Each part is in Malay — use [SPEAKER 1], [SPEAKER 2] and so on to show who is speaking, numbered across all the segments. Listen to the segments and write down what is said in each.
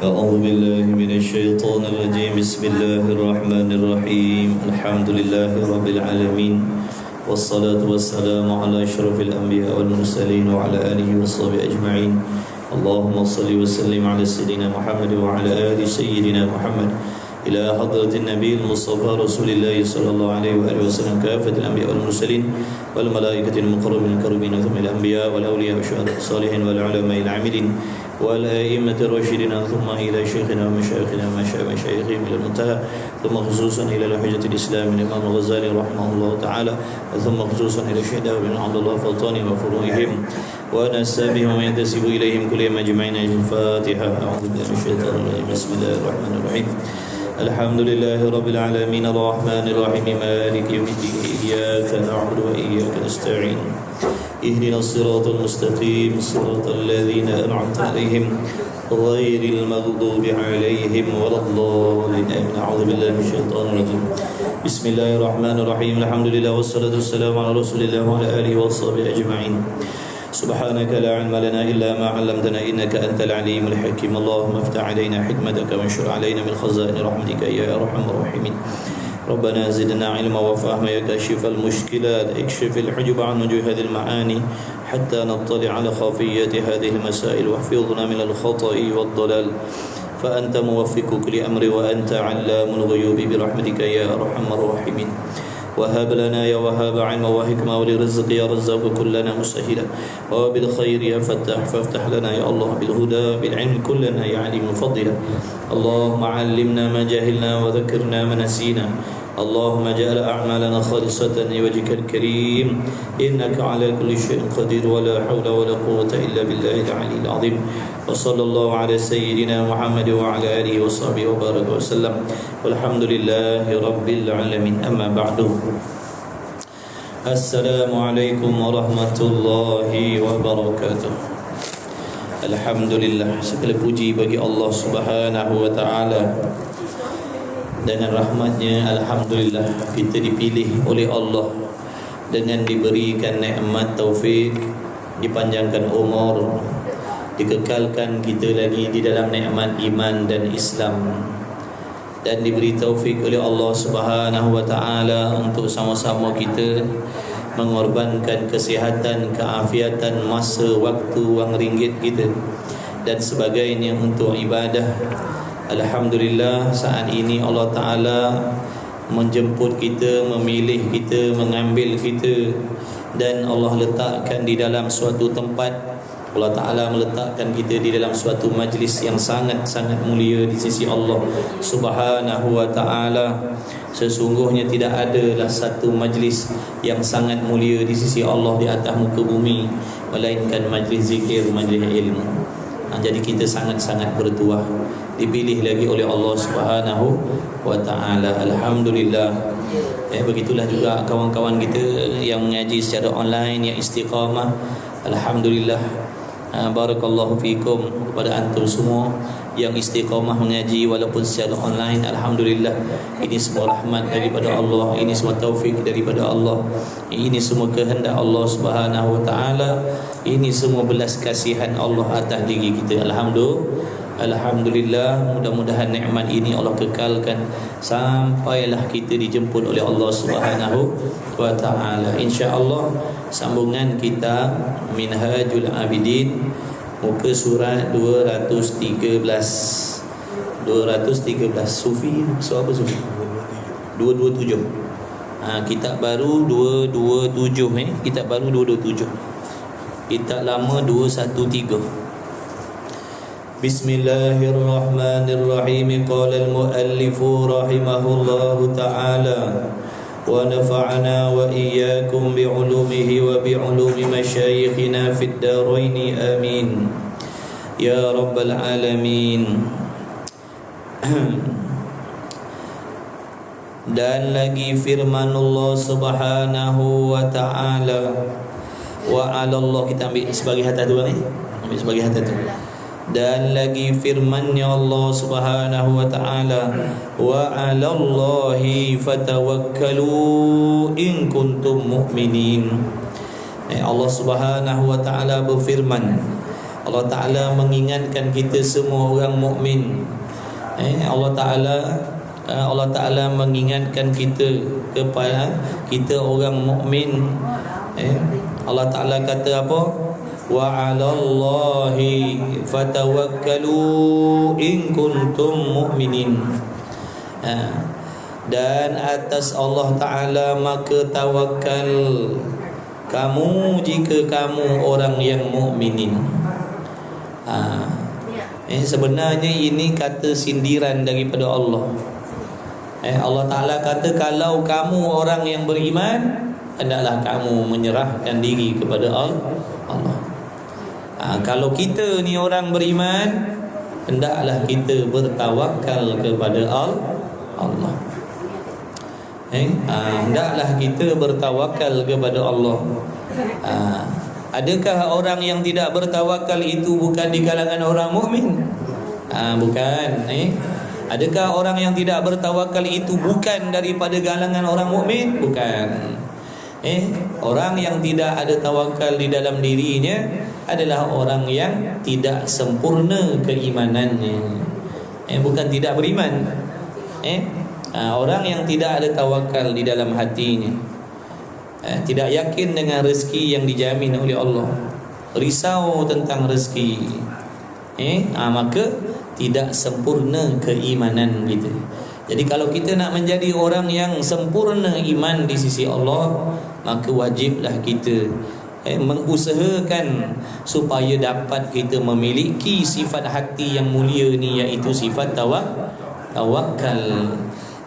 [SPEAKER 1] أعوذ بالله من الشيطان الرجيم بسم الله الرحمن الرحيم الحمد لله رب العالمين والصلاة والسلام على أشرف الأنبياء والمرسلين وعلى آله وصحبه أجمعين اللهم صل وسلم على سيدنا محمد وعلى آل سيدنا محمد إلى حضرة النبي المصطفى رسول الله صلى الله عليه وآله وسلم كافة الأنبياء والمرسلين والملائكة المقربين الكريمين ثم الأنبياء والأولياء والشهداء الصالحين والعلماء العاملين والأئمة الراشدين ثم إلى شيخنا ومشايخنا ومشايخهم إلى المنتهى ثم خصوصا إلى الحجة الإسلام الإمام الغزالي رحمه الله تعالى ثم خصوصا إلى الشهداء بن عبد الله فلطاني وفروعهم ونسابهم ومن ينتسب إليهم كل أجمعين. الفاتحة. أعوذ بالله من الشيطان الرجيم بسم الله الرحمن الرحيم الحمد لله رب العالمين الرحمن الرحيم مالك يوم الدين إياك نعبد وإياك نستعين اهدنا الصراط المستقيم صراط الذين أنعمت عليهم غير المغضوب عليهم ولا الضالين آمين. أعوذ بالله من الشيطان الرجيم بسم الله الرحمن الرحيم الحمد لله والصلاة والسلام على رسول الله وعلى آله وصحبه أجمعين. سبحانك لا علم لنا إلا ما علمتنا إنك أنت العليم الحكيم. اللهم افتح علينا حكمتك وانشر علينا من خزائن رحمتك يا أرحم الراحمين. ربنا زدنا علما وفهما يا كاشف المشكلات اكشف الحجب عن وجوه هذه المعاني حتى نطلع على خفية هذه المسائل واحفظنا من الخطأ والضلال فأنت موفق كل أمر وأنت علام الغيوب برحمتك يا أرحم الراحمين. وهب لنا يا وهاب علم وحكمة ولرزق يا رزاق كلنا مسهلا وبالخير يا فتاح فافتح لنا يا الله بالهدى بالعلم كلنا يا عليم فضلا. اللهم علمنا ما جهلنا وذكرنا ما نسينا. اللهم اجعل أعمالنا خالصة لوجهك الكريم إنك على كل شيء قدير ولا حول ولا قوة إلا بالله العلي العظيم. وصلى الله على سيدنا محمد وعلى آله وصحبه وبارك وسلم والحمد لله رب العالمين. أما بعد السلام عليكم ورحمة الله وبركاته. Alhamdulillah, segala puji bagi Allah Subhanahu wa taala. Dengan rahmatnya alhamdulillah kita dipilih oleh Allah dengan diberikan nikmat taufik, dipanjangkan umur, dikekalkan kita lagi di dalam nikmat iman dan Islam, dan diberi taufik oleh Allah Subhanahu wa taala untuk sama-sama kita mengorbankan kesihatan, keafiatan, masa, waktu, wang ringgit kita dan sebagainya untuk ibadah. Alhamdulillah, saat ini Allah Ta'ala menjemput kita, memilih kita, mengambil kita, dan Allah letakkan di dalam suatu tempat. Allah Ta'ala meletakkan kita di dalam suatu majlis yang sangat-sangat mulia di sisi Allah Subhanahu wa ta'ala. Sesungguhnya tidak adalah satu majlis yang sangat mulia di sisi Allah di atas muka bumi melainkan majlis zikir, majlis ilmu. Jadi kita sangat-sangat bertuah dipilih lagi oleh Allah Subhanahu wa ta'ala. Alhamdulillah. Begitulah juga kawan-kawan kita yang mengaji secara online, yang istiqamah. Alhamdulillah. Barakallahu fikum kepada antum semua yang istiqamah mengaji walaupun secara online. Alhamdulillah, ini semua rahmat daripada Allah, ini semua taufik daripada Allah, ini semua kehendak Allah Subhanahu wa taala, ini semua belas kasihan Allah atas diri kita. Alhamdulillah, mudah-mudahan nikmat ini Allah kekalkan sampailah kita dijemput oleh Allah Subhanahu wa taala. Insya-Allah sambungan kita Minhajul Abidin muka surat 213 Sufi. So apa Sufi? 227. Kitab baru 227 kitab baru 227. Kitab lama 213. Bismillahirrahmanirrahim. Qala al-muallif rahimahullahu ta'ala wa nafa'ana wa iyyakum bi'ulumihi wa bi'ulumi masyayikhina fid darain amin ya rabbal alamin. Dan lagi firman Allah Subhanahu wa ta'ala wa 'ala Allah. Kita ambil sebagai hatta tu ni, ambil sebagai hatta tu. Dan lagi firman-Nya Allah Subhanahu wa ta'ala wa 'alallahi fatawakkalu in kuntum mu'minin. Allah Subhanahu wa ta'ala berfirman, Allah Ta'ala mengingatkan kita semua orang mukmin. Allah Ta'ala mengingatkan kita kepada kita orang mukmin. Allah Ta'ala kata apa? Wa 'alallahi fatawakkalu in kuntum mu'minin. Dan atas Allah Ta'ala maka tawakal kamu jika kamu orang yang mukminin. Sebenarnya ini kata sindiran daripada Allah. Allah Ta'ala kata kalau kamu orang yang beriman, hendaklah kamu menyerahkan diri kepada Allah. Kalau kita ni orang beriman, hendaklah kita bertawakal kepada Allah. Hendaklah kita bertawakal kepada Allah. Adakah orang yang tidak bertawakal itu bukan di kalangan orang mukmin? Bukan. Adakah orang yang tidak bertawakal itu bukan daripada kalangan orang mukmin? Bukan. Orang yang tidak ada tawakal di dalam dirinya adalah orang yang tidak sempurna keimanannya. Bukan tidak beriman. Orang yang tidak ada tawakal di dalam hatinya, tidak yakin dengan rezeki yang dijamin oleh Allah, risau tentang rezeki, maka tidak sempurna keimanan kita. Jadi kalau kita nak menjadi orang yang sempurna iman di sisi Allah, maka wajiblah kita mengusahakan supaya dapat kita memiliki sifat hati yang mulia ni, iaitu sifat tawakal.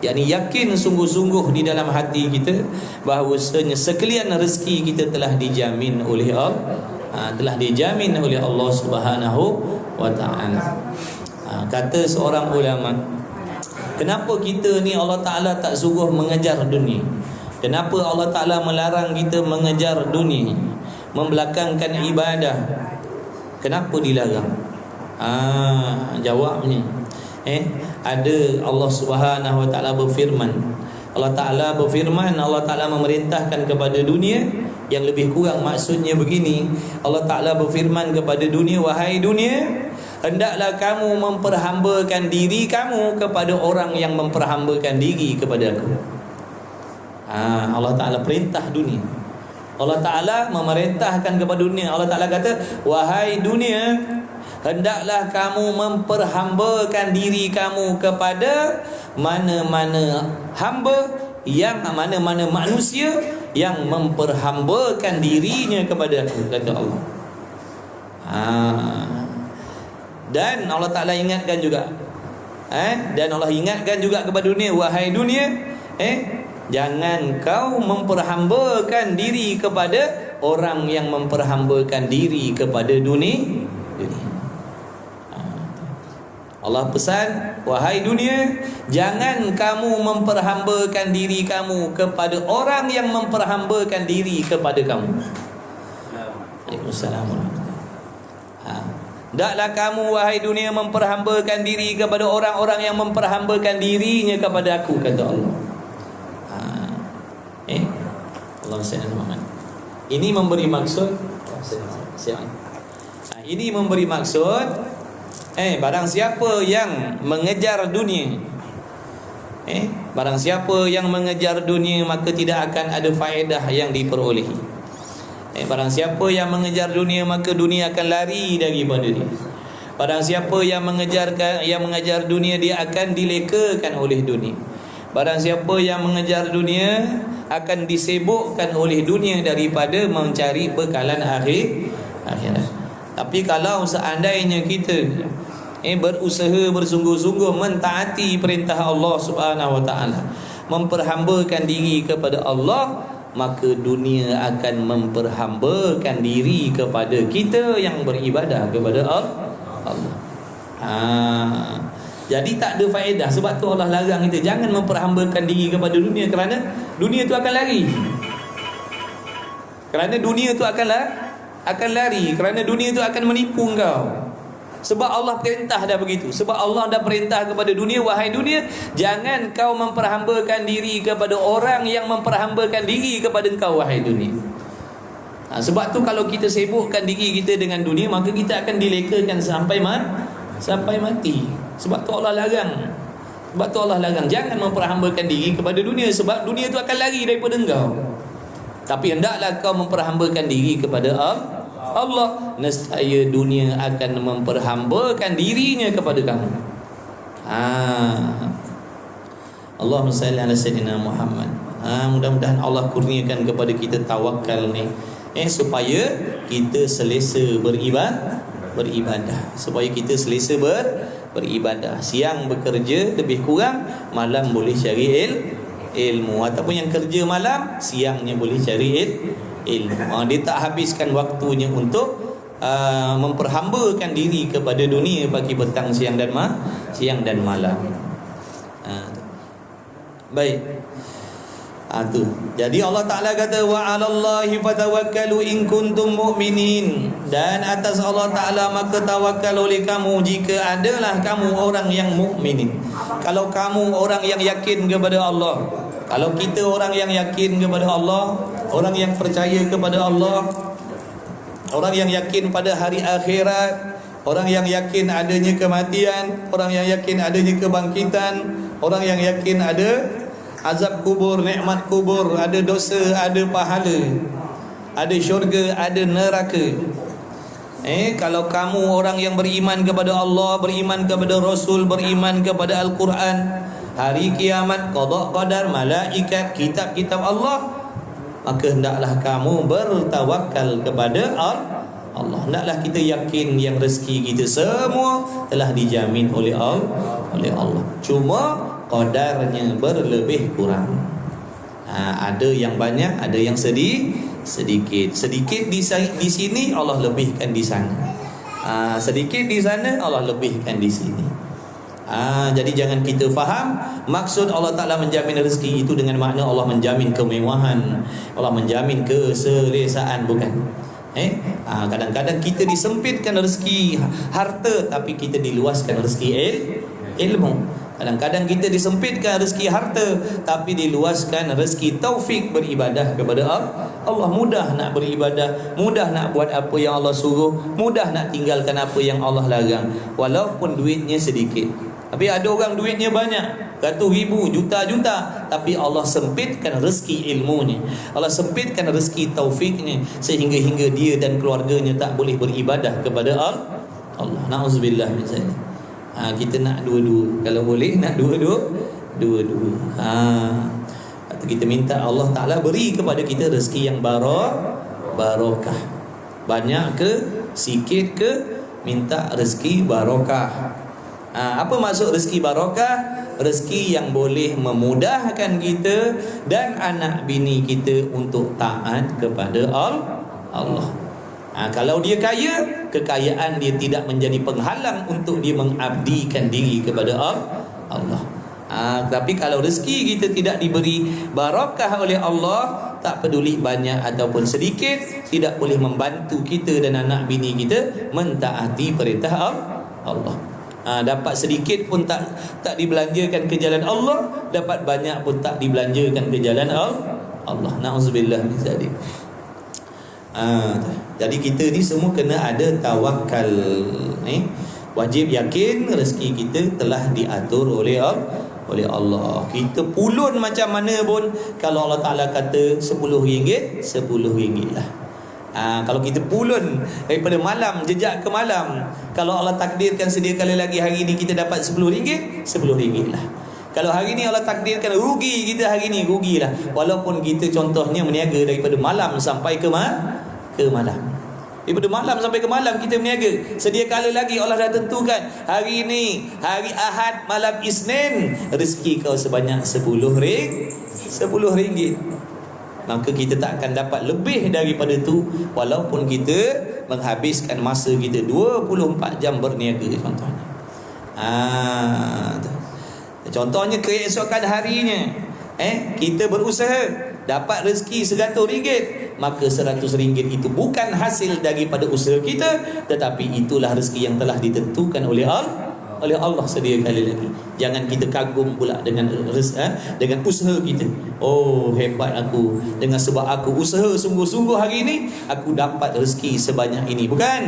[SPEAKER 1] yakni yakin sungguh-sungguh di dalam hati kita bahawasanya sekalian rezeki kita telah dijamin oleh Allah, telah dijamin oleh Allah Subhanahu wa taala. Kata seorang ulama, kenapa kita ni Allah Taala tak suruh mengejar dunia? Kenapa Allah Taala melarang kita mengejar dunia, membelakangkan ibadah? Kenapa dilarang? Jawabnya ada Allah Subhanahu wa taala berfirman. Allah Taala berfirman, Allah Taala memerintahkan kepada dunia, yang lebih kurang maksudnya begini. Allah Taala berfirman kepada dunia, wahai dunia, hendaklah kamu memperhambakan diri kamu kepada orang yang memperhambakan diri kepada aku. Allah Ta'ala perintah dunia. Allah Ta'ala memerintahkan kepada dunia. Allah Ta'ala kata, wahai dunia, hendaklah kamu memperhambakan diri kamu kepada mana-mana hamba, yang mana-mana manusia yang memperhambakan dirinya kepada aku, kata Allah. Dan Allah Ta'ala ingatkan juga, dan Allah ingatkan juga kepada dunia, wahai dunia, jangan kau memperhambakan diri kepada orang yang memperhambakan diri kepada dunia. Allah pesan, wahai dunia, jangan kamu memperhambakan diri kamu kepada orang yang memperhambakan diri kepada kamu. Waalaikumsalam. Hendaklah kamu, wahai dunia, memperhambakan diri kepada orang-orang yang memperhambakan dirinya kepada aku, kata Allah. Allah Muhammad. Ini memberi maksud, ini memberi maksud, barang siapa yang mengejar dunia, barang siapa yang mengejar dunia, maka tidak akan ada faedah yang diperolehi. Barang siapa yang mengejar dunia, maka dunia akan lari daripada dia. Barang siapa yang mengejar dunia, dia akan dilekakan oleh dunia. Barang siapa yang mengejar dunia akan disibukkan oleh dunia daripada mencari bekalan akhirat. Tapi kalau seandainya kita berusaha bersungguh-sungguh mentaati perintah Allah Subhanahu wa taala, memperhambakan diri kepada Allah, maka dunia akan memperhambakan diri kepada kita yang beribadah kepada Allah. Jadi tak ada faedah. Sebab tu Allah larang kita jangan memperhambakan diri kepada dunia, kerana dunia tu akan lari. Kerana dunia tu akan lari. Kerana dunia tu akan menipu engkau. Sebab Allah perintah dah begitu. Sebab Allah dah perintah kepada dunia, wahai dunia, jangan kau memperhambakan diri kepada orang yang memperhambakan diri kepada engkau, wahai dunia. Sebab tu kalau kita sibukkan diri kita dengan dunia, maka kita akan dilekakan sampai mati. Sebab tu Allah larang jangan memperhambakan diri kepada dunia, sebab dunia tu akan lari daripada engkau. Tapi hendaklah kau memperhambakan diri kepada Allah, nescaya dunia akan memperhambakan dirinya kepada kamu. Allahumma salli ala sayyidina Muhammad. Mudah-mudahan Allah kurniakan kepada kita tawakal ni, supaya kita selesa beribadah, supaya kita selesa beribadah. Siang bekerja lebih kurang, malam boleh cari ilmu, ataupun yang kerja malam, siangnya boleh cari ilmu. Dia tak habiskan waktunya untuk memperhambakan diri kepada dunia pagi, petang, siang dan malam. Baik. Tu. Jadi Allah Ta'ala kata wa 'alallahi fatawakkalu in kuntum mu'minin, dan atas Allah Ta'ala maka tawakal oleh kamu jika adalah kamu orang yang mukminin. Kalau kamu orang yang yakin kepada Allah, kalau kita orang yang yakin kepada Allah, orang yang percaya kepada Allah, orang yang yakin pada hari akhirat, orang yang yakin adanya kematian, orang yang yakin adanya kebangkitan, orang yang yakin ada azab kubur, nikmat kubur, ada dosa, ada pahala, ada syurga, ada neraka. Kalau kamu orang yang beriman kepada Allah, beriman kepada Rasul, beriman kepada Al-Quran, hari kiamat, qada qadar, malaikat, kitab-kitab Allah, maka hendaklah kamu bertawakal kepada Allah. Hendaklah kita yakin yang rezeki kita semua telah dijamin oleh Allah. Cuma qadarnya berlebih kurang. Ada yang banyak, ada yang sedikit. Sedikit di sini, Allah lebihkan di sana. Sedikit di sana, Allah lebihkan di sini. Jadi jangan kita faham maksud Allah Ta'ala menjamin rezeki itu dengan makna Allah menjamin kemewahan, Allah menjamin keselesaan, bukan. Kadang-kadang kita disempitkan rezeki harta, tapi kita diluaskan rezeki ilmu. Kadang-kadang kita disempitkan rezeki harta, tapi diluaskan rezeki taufik beribadah kepada Allah. Mudah nak beribadah, mudah nak buat apa yang Allah suruh, mudah nak tinggalkan apa yang Allah larang, walaupun duitnya sedikit. Tapi ada orang duitnya banyak, ratus ribu, juta-juta, tapi Allah sempitkan rezeki ilmunya, Allah sempitkan rezeki taufiknya, sehingga dia dan keluarganya tak boleh beribadah kepada Allah. Na'udzubillah min zalik. Kita nak dua-dua, kalau boleh nak dua-dua. Kita minta Allah Ta'ala beri kepada kita rezeki yang barokah. Banyak ke, sikit ke, minta rezeki barokah. Apa maksud rezeki barokah? Rezeki yang boleh memudahkan kita dan anak bini kita untuk taat kepada Allah. Kalau dia kaya, kekayaan dia tidak menjadi penghalang untuk dia mengabdikan diri kepada Allah. Tapi kalau rezeki kita tidak diberi barakah oleh Allah, tak peduli banyak ataupun sedikit, tidak boleh membantu kita dan anak bini kita mentaati perintah Allah. Dapat sedikit pun tak dibelanjakan ke jalan Allah, dapat banyak pun tak dibelanjakan ke jalan Allah. Na'udzubillah min zalik. Jadi kita ni semua kena ada tawakal. Wajib yakin rezeki kita telah diatur oleh Allah. Kita pulun macam mana pun, kalau Allah Ta'ala kata RM10, RM10 lah. Kalau kita pulun daripada malam, jejak ke malam, kalau Allah takdirkan sedia kali lagi hari ni kita dapat RM10, RM10 lah. Kalau hari ni Allah takdirkan rugi kita hari ni, rugilah. Walaupun kita contohnya meniaga daripada malam sampai ke malam. Daripada malam sampai ke malam kita berniaga. Sedia kala lagi Allah dah tentukan hari ni, hari Ahad, malam Isnin, rezeki kau sebanyak RM10. Maka kita tak akan dapat lebih daripada tu, walaupun kita menghabiskan masa kita 24 jam berniaga contohnya. Contohnya keesokan harinya kita berusaha dapat rezeki RM100, maka RM100 itu bukan hasil daripada usaha kita, tetapi itulah rezeki yang telah ditentukan oleh oleh Allah sedia kali lagi. Jangan kita kagum pula dengan dengan usaha kita. Oh, hebat aku, dengan sebab aku usaha sungguh-sungguh hari ini aku dapat rezeki sebanyak ini. Bukan.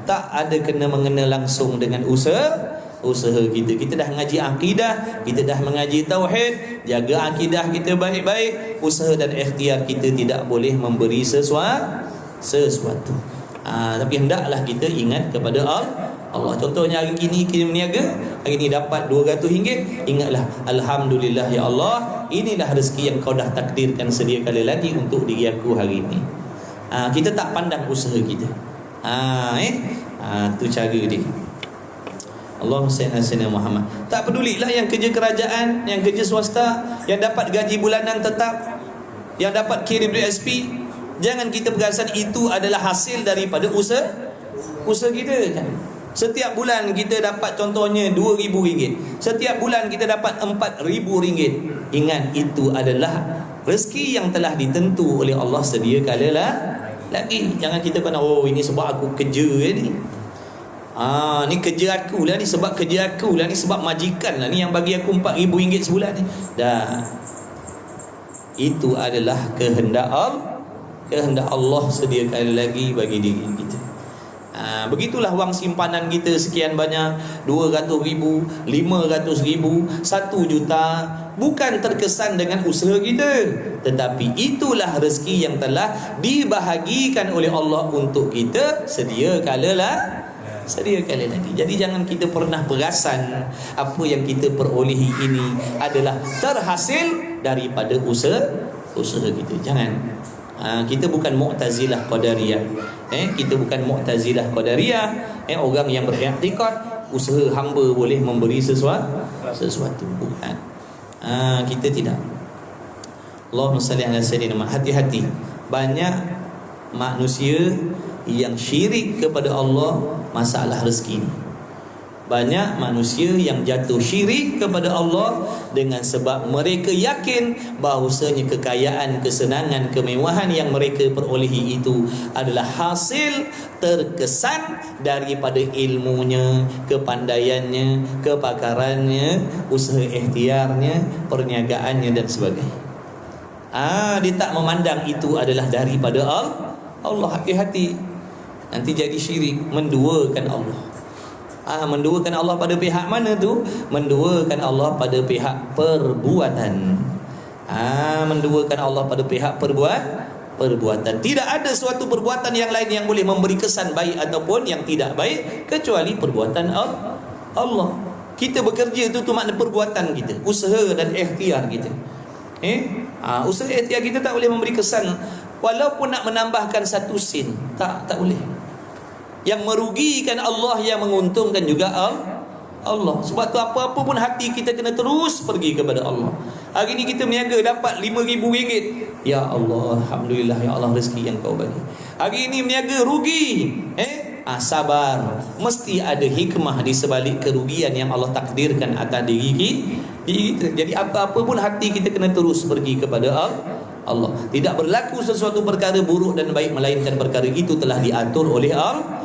[SPEAKER 1] Tak ada kena mengena langsung dengan usaha kita. Kita dah mengaji akidah, kita dah mengaji tauhid, jaga akidah kita baik-baik. Usaha dan ikhtiar kita tidak boleh memberi sesuatu. Tapi hendaklah kita ingat kepada Allah. Contohnya hari ini kita berniaga, hari ini dapat RM200, ingatlah, alhamdulillah ya Allah, inilah rezeki yang kau dah takdirkan sedia kali lagi untuk diri aku hari ini. Kita tak pandang usaha kita. Tu cara dia. Allahumma salli ala Muhammad. Tak pedulilah yang kerja kerajaan, yang kerja swasta, yang dapat gaji bulanan tetap, yang dapat kirim SP. Jangan kita perasan itu adalah hasil daripada usaha kita. Setiap bulan kita dapat contohnya RM2,000. Setiap bulan kita dapat RM4,000. Ingat, itu adalah rezeki yang telah ditentu oleh Allah sedia kala lagi. Jangan kita kena, oh ini sebab aku kerja ni. Ni kerja aku lah ni, sebab kerja aku lah ni, sebab majikan lah ni yang bagi aku RM4,000 sebulan ni. Dah, itu adalah kehendak Allah sedia kali lagi bagi diri kita. Begitulah wang simpanan kita sekian banyak, 200,000, 500,000, 1 juta, bukan terkesan dengan usaha kita, tetapi itulah rezeki yang telah dibahagikan oleh Allah untuk kita sedia kali lagi. Jadi jangan kita pernah perasan apa yang kita perolehi ini adalah terhasil daripada usaha kita. Jangan. Kita bukan Mu'tazilah Qadariyah. Kita bukan Mu'tazilah Qadariyah. Orang yang beriktikad usaha hamba boleh memberi sesuatu. Bukan. Kita tidak. Allahumma salli ala sayyidina Muhammad. Hati-hati. Banyak manusia yang syirik kepada Allah masalah rezeki ini. Banyak manusia yang jatuh syirik kepada Allah dengan sebab mereka yakin bahawasanya kekayaan, kesenangan, kemewahan yang mereka perolehi itu adalah hasil terkesan daripada ilmunya, kepandaiannya, kepakarannya, usaha ikhtiarnya, perniagaannya dan sebagainya. Dia tak memandang itu adalah daripada Allah. Hati-hati, nanti jadi syirik, menduakan Allah. Menduakan Allah pada pihak mana tu? Menduakan Allah pada pihak perbuatan. Menduakan Allah pada pihak perbuatan. Tidak ada suatu perbuatan yang lain yang boleh memberi kesan baik ataupun yang tidak baik kecuali perbuatan Allah. Kita bekerja tu makna perbuatan kita, usaha dan ikhtiar kita. Usaha ikhtiar kita tak boleh memberi kesan, walaupun nak menambahkan 1 sen, tak boleh. Yang merugikan Allah, yang menguntungkan juga Allah. Sebab tu apa-apa pun hati kita kena terus pergi kepada Allah. Hari ni kita berniaga dapat RM5,000. Ya Allah, alhamdulillah ya Allah, rezeki yang kau bagi. Hari ni berniaga rugi. Sabar. Mesti ada hikmah di sebalik kerugian yang Allah takdirkan atas diri kita. Jadi apa-apa pun hati kita kena terus pergi kepada Allah. Tidak berlaku sesuatu perkara buruk dan baik, melainkan perkara itu telah diatur oleh Allah.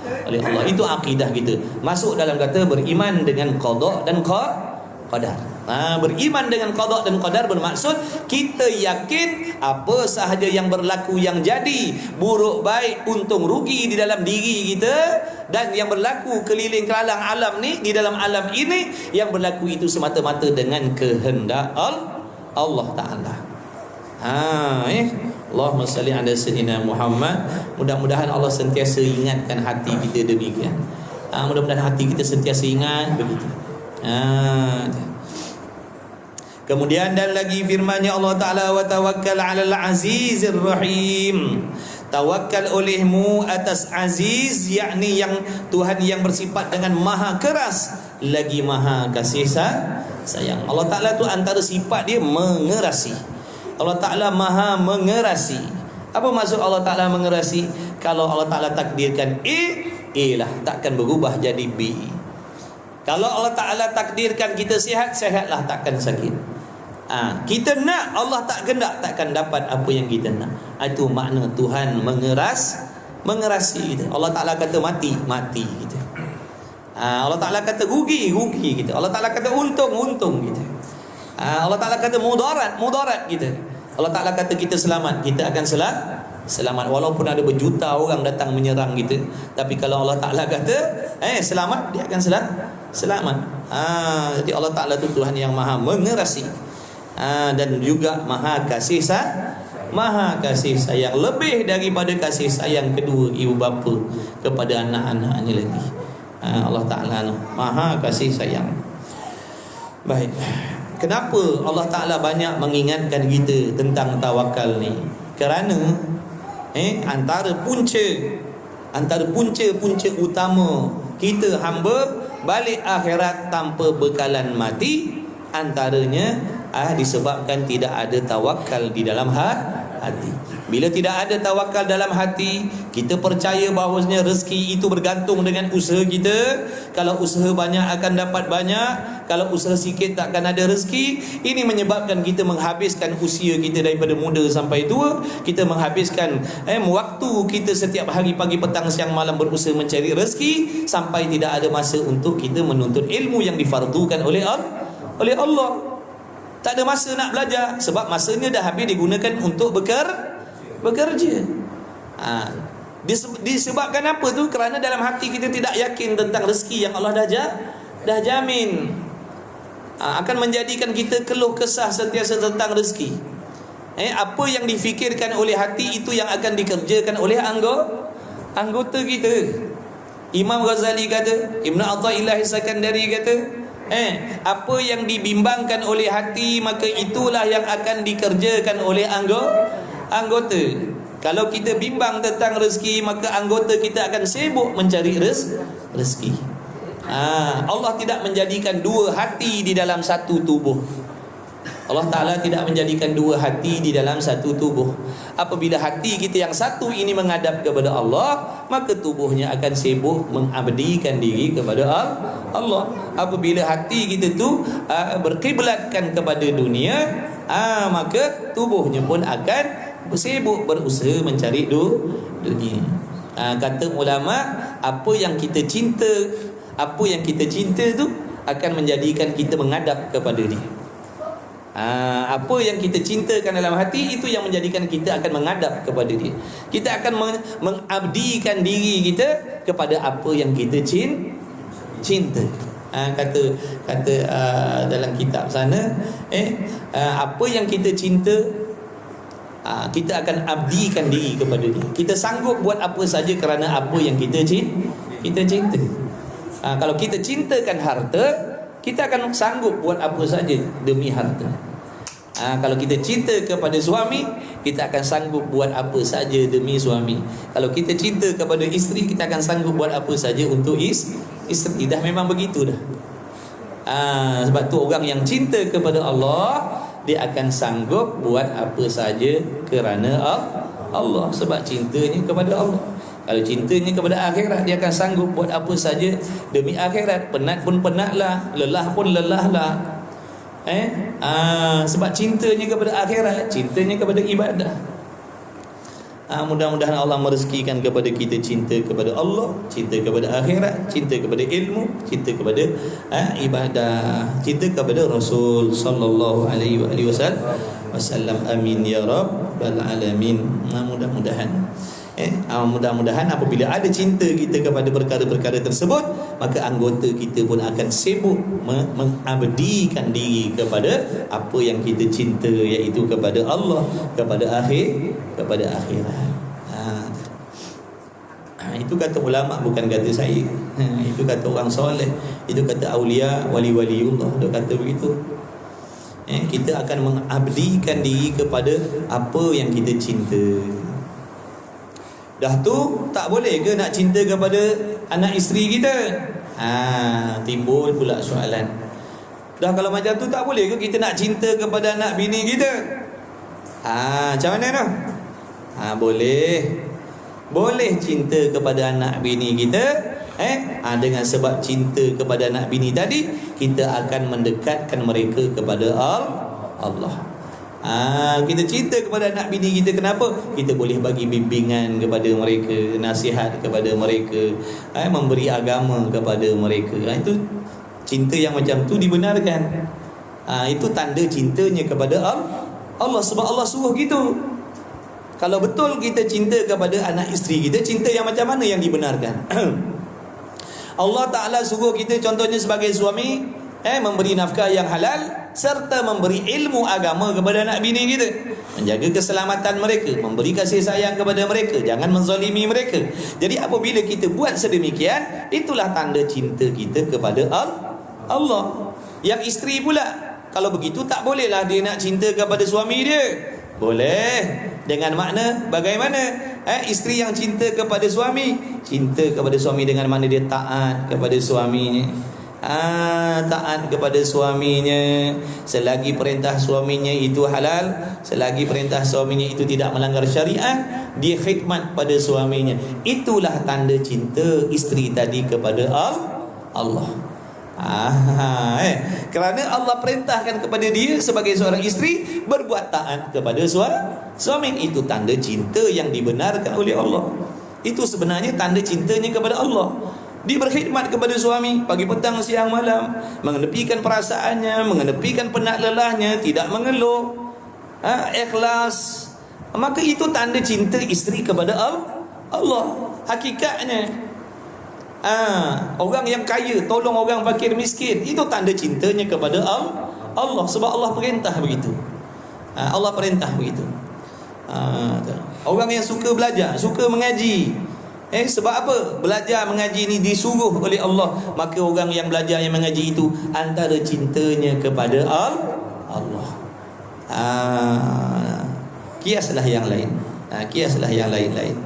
[SPEAKER 1] Itu akidah kita. Masuk dalam kata beriman dengan qada dan qadar. Beriman dengan qada dan qadar bermaksud kita yakin apa sahaja yang berlaku, yang jadi, buruk baik, untung rugi di dalam diri kita dan yang berlaku keliling kelalang alam ni, di dalam alam ini, yang berlaku itu semata-mata dengan kehendak Allah Ta'ala. Allahumma salli ala sayyidina Muhammad. Mudah-mudahan Allah sentiasa ingatkan hati kita demikian. Mudah-mudahan hati kita sentiasa ingat begitu. Kemudian dan lagi firman-Nya Allah Ta'ala, wa tawakkal 'alal 'azizir rahim. Tawakal olehmu atas aziz, yakni yang Tuhan yang bersifat dengan maha keras lagi maha kasih sayang. Allah Ta'ala tu antara sifat dia mengerasi. Allah Ta'ala maha mengerasi. Apa maksud Allah Ta'ala mengerasi? Kalau Allah Ta'ala takdirkan A lah, takkan berubah jadi B. Kalau Allah Ta'ala takdirkan kita sihat, sihatlah, takkan sakit. Kita nak, Allah tak kendak, takkan dapat apa yang kita nak. Itu makna Tuhan mengerasi kita. Allah Ta'ala kata mati kita. Allah Ta'ala kata rugi kita. Allah Ta'ala kata untung kita. Allah Ta'ala kata mudarat kita. Allah Ta'ala kata kita selamat, kita akan selamat walaupun ada berjuta orang datang menyerang kita. Tapi kalau Allah Ta'ala kata selamat, dia akan selamat. Jadi Allah Ta'ala itu Tuhan yang maha mengerasi, dan juga maha kasih sayang, lebih daripada kasih sayang kedua ibu bapa kepada anak-anaknya lagi. Allah Ta'ala maha kasih sayang. Baik, kenapa Allah Ta'ala banyak mengingatkan kita tentang tawakal ni? Kerana antara punca utama kita hamba balik akhirat tanpa bekalan mati, antaranya disebabkan tidak ada tawakal di dalam hati. Bila tidak ada tawakal dalam hati, kita percaya bahawasanya rezeki itu bergantung dengan usaha kita. Kalau usaha banyak akan dapat banyak, kalau usaha sikit tak akan ada rezeki. Ini menyebabkan kita menghabiskan usia kita daripada muda sampai tua. Kita menghabiskan waktu kita setiap hari, pagi, petang, siang, malam berusaha mencari rezeki, sampai tidak ada masa untuk kita menuntut ilmu yang difardukan oleh Allah. Tak ada masa nak belajar sebab masanya dah habis digunakan untuk bekerja. Disebabkan apa tu? Kerana dalam hati kita tidak yakin tentang rezeki yang Allah dah jamin. Akan menjadikan kita keluh kesah sentiasa tentang rezeki. Apa yang difikirkan oleh hati, itu yang akan dikerjakan oleh anggota kita. Imam Ghazali kata, Ibn Athaillah Sakandari kata, apa yang dibimbangkan oleh hati, maka itulah yang akan dikerjakan oleh anggota. Kalau kita bimbang tentang rezeki, maka anggota kita akan sibuk mencari rezeki. Allah tidak menjadikan dua hati di dalam satu tubuh. Allah Ta'ala tidak menjadikan dua hati di dalam satu tubuh. Apabila hati kita yang satu ini menghadap kepada Allah, maka tubuhnya akan sibuk mengabdikan diri kepada Allah. Apabila hati kita tu berkiblatkan kepada dunia, maka tubuhnya pun akan sibuk berusaha mencari dunia. Kata ulama, apa yang kita cinta tu akan menjadikan kita menghadap kepada dia. Apa yang kita cintakan dalam hati, itu yang menjadikan kita akan menghadap kepada dia. Kita akan mengabdikan diri kita kepada apa yang kita cinta. Kata dalam kitab sana, apa yang kita cinta, kita akan abdikan diri kepada dia. Kita sanggup buat apa saja kerana apa yang kita cinta. Kalau kita cintakan harta, kita akan sanggup buat apa saja demi harta. Kalau kita cinta kepada suami, kita akan sanggup buat apa saja demi suami. Kalau kita cinta kepada isteri, kita akan sanggup buat apa saja untuk isteri. Dah memang begitu dah. Sebab tu orang yang cinta kepada Allah, dia akan sanggup buat apa saja kerana Allah. Sebab cintanya kepada Allah. Kalau cintanya kepada akhirat, dia akan sanggup buat apa saja demi akhirat. Penat pun penatlah, lelah pun lelahlah. Sebab cintanya kepada akhirat, cintanya kepada ibadah. Mudah-mudahan Allah merezekikan kepada kita cinta kepada Allah, cinta kepada akhirat, cinta kepada ilmu, cinta kepada ibadah, cinta kepada Rasul sallallahu alaihi wasallam. Amin ya rabbal alamin. Mudah-mudahan apabila ada cinta kita kepada perkara-perkara tersebut, maka anggota kita pun akan sibuk mengabdikan diri kepada apa yang kita cinta, iaitu kepada Allah, kepada akhirat. Itu kata ulama, bukan kata saya. Itu kata orang soleh, itu kata aulia, wali-waliullah. Dia kata begitu. Kita akan mengabdikan diri kepada apa yang kita cinta. Dah tu tak boleh ke nak cinta kepada anak isteri kita? Timbul pula soalan. Dah kalau macam tu tak boleh ke kita nak cinta kepada anak bini kita? Macam mana tu? Boleh cinta kepada anak bini kita. Dengan sebab cinta kepada anak bini tadi, kita akan mendekatkan mereka kepada Allah. Kita cinta kepada anak bini kita. Kenapa? Kita boleh bagi bimbingan kepada mereka, nasihat kepada mereka, memberi agama kepada mereka. Itu cinta yang macam tu dibenarkan. Itu tanda cintanya kepada Allah. Sebab Allah suruh gitu. Kalau betul kita cinta kepada anak isteri kita, cinta yang macam mana yang dibenarkan? Allah Ta'ala suruh kita contohnya sebagai suami, memberi nafkah yang halal serta memberi ilmu agama kepada anak bini kita, menjaga keselamatan mereka, memberi kasih sayang kepada mereka, jangan menzalimi mereka. Jadi apabila kita buat sedemikian, itulah tanda cinta kita kepada Allah. Yang isteri pula, kalau begitu tak bolehlah dia nak cinta kepada suami dia. Boleh, dengan makna bagaimana? Isteri yang cinta kepada suami, cinta kepada suami dengan mana dia taat kepada suaminya. Taat kepada suaminya selagi perintah suaminya itu halal, selagi perintah suaminya itu tidak melanggar syariat, dia khidmat pada suaminya. Itulah tanda cinta isteri tadi kepada Allah. Kerana Allah perintahkan kepada dia sebagai seorang isteri berbuat taat kepada suami. Itu tanda cinta yang dibenarkan oleh Allah. Itu sebenarnya tanda cintanya kepada Allah. Dia berkhidmat kepada suami pagi, petang, siang, malam, mengenepikan perasaannya, mengenepikan penat lelahnya, tidak mengeluh, ikhlas. Maka itu tanda cinta isteri kepada Allah. Hakikatnya orang yang kaya tolong orang fakir miskin, itu tanda cintanya kepada Allah. Sebab Allah perintah begitu. Allah perintah begitu. Orang yang suka belajar, suka mengaji, sebab apa? Belajar mengaji ni disuruh oleh Allah. Maka orang yang belajar, yang mengaji itu antara cintanya kepada Allah. Kiaslah yang lain. Kiaslah yang lain-lain.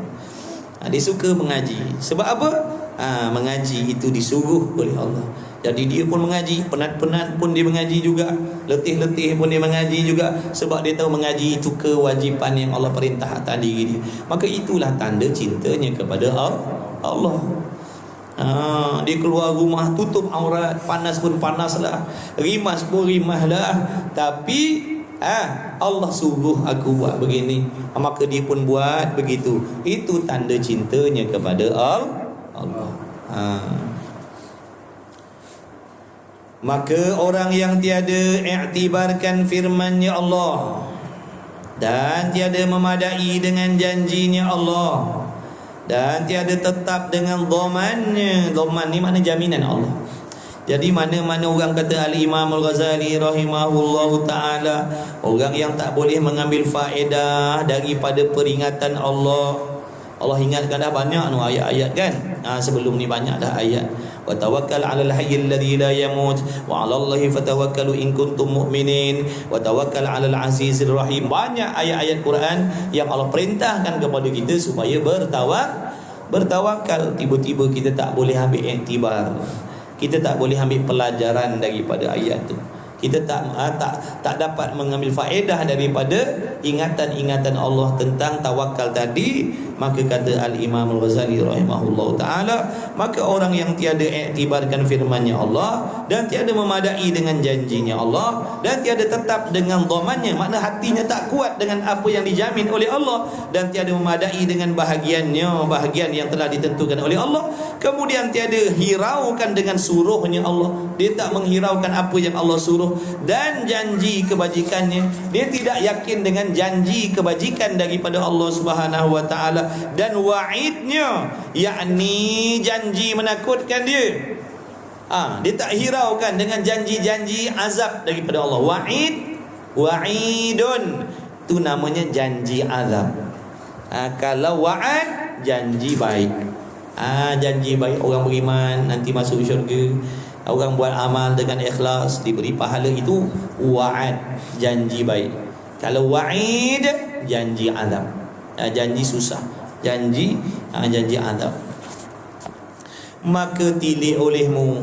[SPEAKER 1] Dia suka mengaji. Sebab apa? Mengaji itu disuruh oleh Allah. Jadi dia pun mengaji, penat-penat pun dia mengaji juga, letih-letih pun dia mengaji juga. Sebab dia tahu mengaji itu kewajipan yang Allah perintah atas diri dia. Maka itulah tanda cintanya kepada Allah. Dia keluar rumah tutup aurat, panas pun panaslah, rimas pun rimahlah, tapi Allah suruh aku buat begini, maka dia pun buat begitu. Itu tanda cintanya kepada Allah. Maka orang yang tiada iktibarkan firman-Nya Allah dan tiada memadai dengan janjinya Allah dan tiada tetap dengan dhamannya. Dhaman ni makna jaminan Allah. Jadi mana-mana orang kata Al-Imam Al-Ghazali rahimahullahu ta'ala, orang yang tak boleh mengambil faedah daripada peringatan Allah. Allah ingatkan dah banyak ayat-ayat kan. Sebelum ni banyak dah ayat. Wa tawakkal 'alal hayyil ladzi la yamut wa 'alallahi fatawakkalu in kuntum mu'minin wa tawakkal 'alal 'azizir rahim. Banyak ayat-ayat Quran yang Allah perintahkan kepada kita supaya bertawakal. Tiba-tiba kita tak boleh ambil iktibar. Kita tak boleh ambil pelajaran daripada ayat tu. Kita tak dapat mengambil faedah daripada ingatan-ingatan Allah tentang tawakal tadi. Maka kata Al-Imam Al-Ghazali rahimahullahu ta'ala, maka orang yang tiada iktibarkan firman-Nya Allah dan tiada memadai dengan janjinya Allah dan tiada tetap dengan dhamannya, makna hatinya tak kuat dengan apa yang dijamin oleh Allah, dan tiada memadai dengan bahagian yang telah ditentukan oleh Allah, kemudian tiada hiraukan dengan suruhnya Allah, dia tak menghiraukan apa yang Allah suruh, dan janji kebajikannya, dia tidak yakin dengan janji kebajikan daripada Allah Subhanahu wa ta'ala, dan wa'idnya, yakni janji menakutkan dia. Dia tak hiraukan dengan janji-janji azab daripada Allah. Wa'idun tu namanya janji azab. Kalau wa'ad, janji baik. Janji baik orang beriman nanti masuk syurga. Orang buat amal dengan ikhlas diberi pahala, itu wa'ad, janji baik. Kalau wa'id, janji azab, janji susah, janji azab. Maka tilik olehmu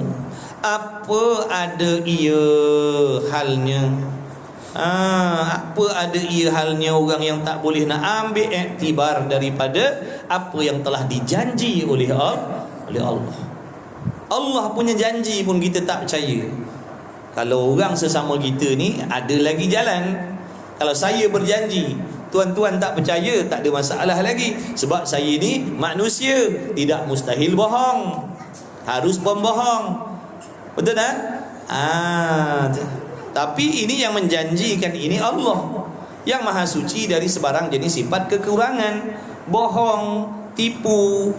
[SPEAKER 1] apa ada ia halnya, apa ada ia halnya orang yang tak boleh nak ambil iktibar daripada apa yang telah dijanji oleh Allah. Allah punya janji pun kita tak percaya. Kalau orang sesama kita ni ada lagi jalan, Kalau saya berjanji, tuan-tuan tak percaya, tak ada masalah lagi. Sebab saya ni manusia, tidak mustahil bohong. Harus pembohong. Betul tak? Tapi ini yang menjanjikan ini Allah, yang maha suci dari sebarang jenis sifat kekurangan. Bohong, tipu,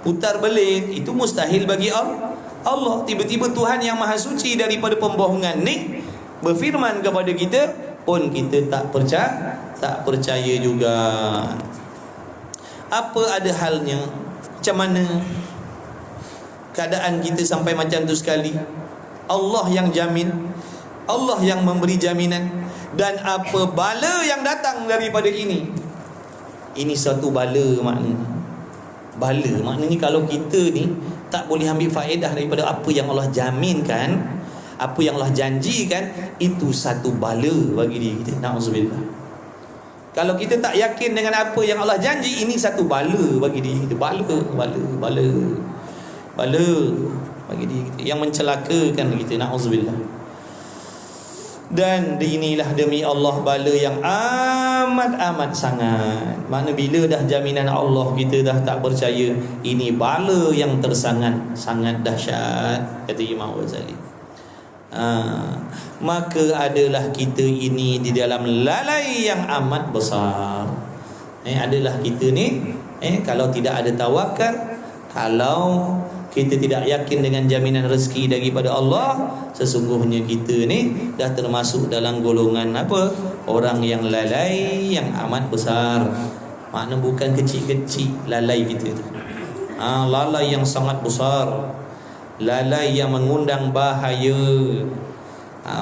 [SPEAKER 1] putar belit, itu mustahil bagi Allah. Tiba-tiba Tuhan yang maha suci daripada pembohongan ni berfirman kepada kita, pun kita tak percaya juga. Apa ada halnya? Macam mana keadaan kita sampai macam tu sekali? Allah yang jamin, Allah yang memberi jaminan. Dan apa bala yang datang daripada ini? Ini satu bala maknanya. Bala maknanya kalau kita ni tak boleh ambil faedah daripada apa yang Allah jaminkan, apa yang Allah janjikan, itu satu bala bagi diri kita. Na'udzubillah. Kalau kita tak yakin dengan apa yang Allah janji, ini satu bala bagi diri kita. Bala bagi diri kita, yang mencelakakan kita. Na'udzubillah. Dan inilah demi Allah bala yang amat sangat. Makna bila dah jaminan Allah kita dah tak percaya, ini bala yang sangat dahsyat, kata Imam Ghazali. Maka adalah kita ini di dalam lalai yang amat besar. Adalah kita ni kalau tidak ada tawakal, kalau kita tidak yakin dengan jaminan rezeki daripada Allah, sesungguhnya kita ni dah termasuk dalam golongan apa? Orang yang lalai yang amat besar. Makna bukan kecil-kecil lalai kita tu. Lalai yang sangat besar. Lalai yang mengundang bahaya.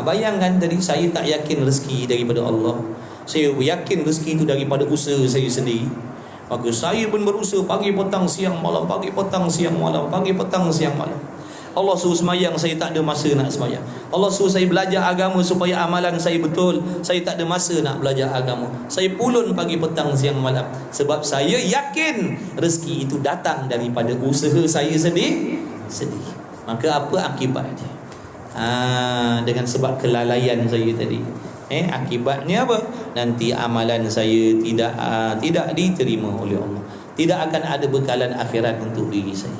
[SPEAKER 1] Bayangkan tadi, saya tak yakin rezeki daripada Allah. Saya yakin rezeki itu daripada usaha saya sendiri. Maka saya pun berusaha pagi petang siang malam, pagi petang siang malam, pagi petang siang malam. Allah suruh semayang, saya tak ada masa nak semayang. Allah suruh saya belajar agama supaya amalan saya betul, saya tak ada masa nak belajar agama. Saya pulun pagi petang siang malam, sebab saya yakin rezeki itu datang daripada usaha saya sendiri. Maka apa akibatnya? Dengan sebab kelalaian saya tadi, akibatnya apa? Nanti amalan saya tidak diterima oleh Allah. Tidak akan ada bekalan akhirat untuk diri saya.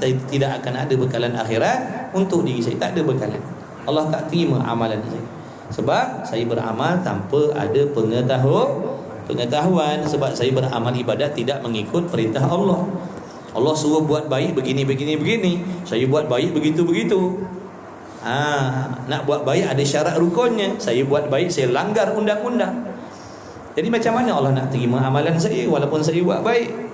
[SPEAKER 1] Tidak akan ada bekalan akhirat untuk diri saya. Tak ada bekalan. Allah tak terima amalan saya, sebab saya beramal tanpa ada pengetahuan. Sebab saya beramal ibadat tidak mengikut perintah Allah. Allah suruh buat baik begini, saya buat baik begitu. Nak buat baik ada syarat rukunnya. Saya buat baik, saya langgar undang-undang. Jadi macam mana Allah nak terima amalan saya walaupun saya buat baik?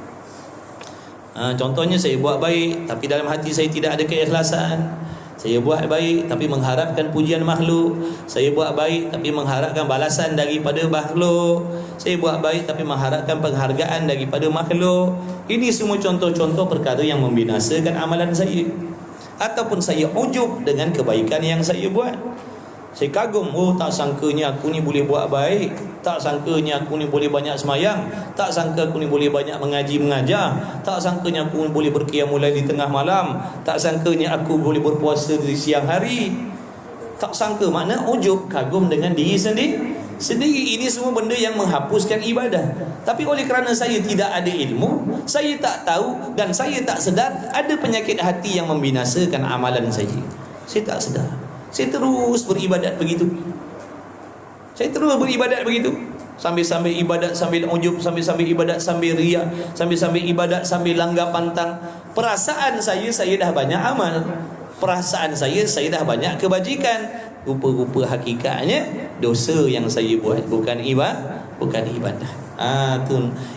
[SPEAKER 1] Contohnya, saya buat baik tapi dalam hati saya tidak ada keikhlasan. Saya buat baik tapi mengharapkan pujian makhluk. Saya buat baik tapi mengharapkan balasan daripada makhluk. Saya buat baik tapi mengharapkan penghargaan daripada makhluk. Ini semua contoh-contoh perkara yang membinasakan amalan saya. Ataupun saya ujub dengan kebaikan yang saya buat. Saya kagum, tak sangkanya aku ni boleh buat baik, tak sangkanya aku ni boleh banyak semayang, tak sangka aku ni boleh banyak mengajar, tak sangkanya aku boleh berqiyamul lail di tengah malam, tak sangkanya aku boleh berpuasa di siang hari. Tak sangka, makna ujub, kagum dengan diri sendiri. Ini semua benda yang menghapuskan ibadah. Tapi oleh kerana saya tidak ada ilmu, saya tak tahu dan saya tak sedar, ada penyakit hati yang membinasakan amalan saya. Saya tak sedar. Saya terus beribadat begitu. Sambil ibadat sambil ujub, sambil ibadat sambil riak, sambil ibadat sambil langgar pantang. Perasaan saya dah banyak amal. Perasaan saya dah banyak kebajikan. Rupa-rupa hakikatnya dosa yang saya buat, bukan ibadah.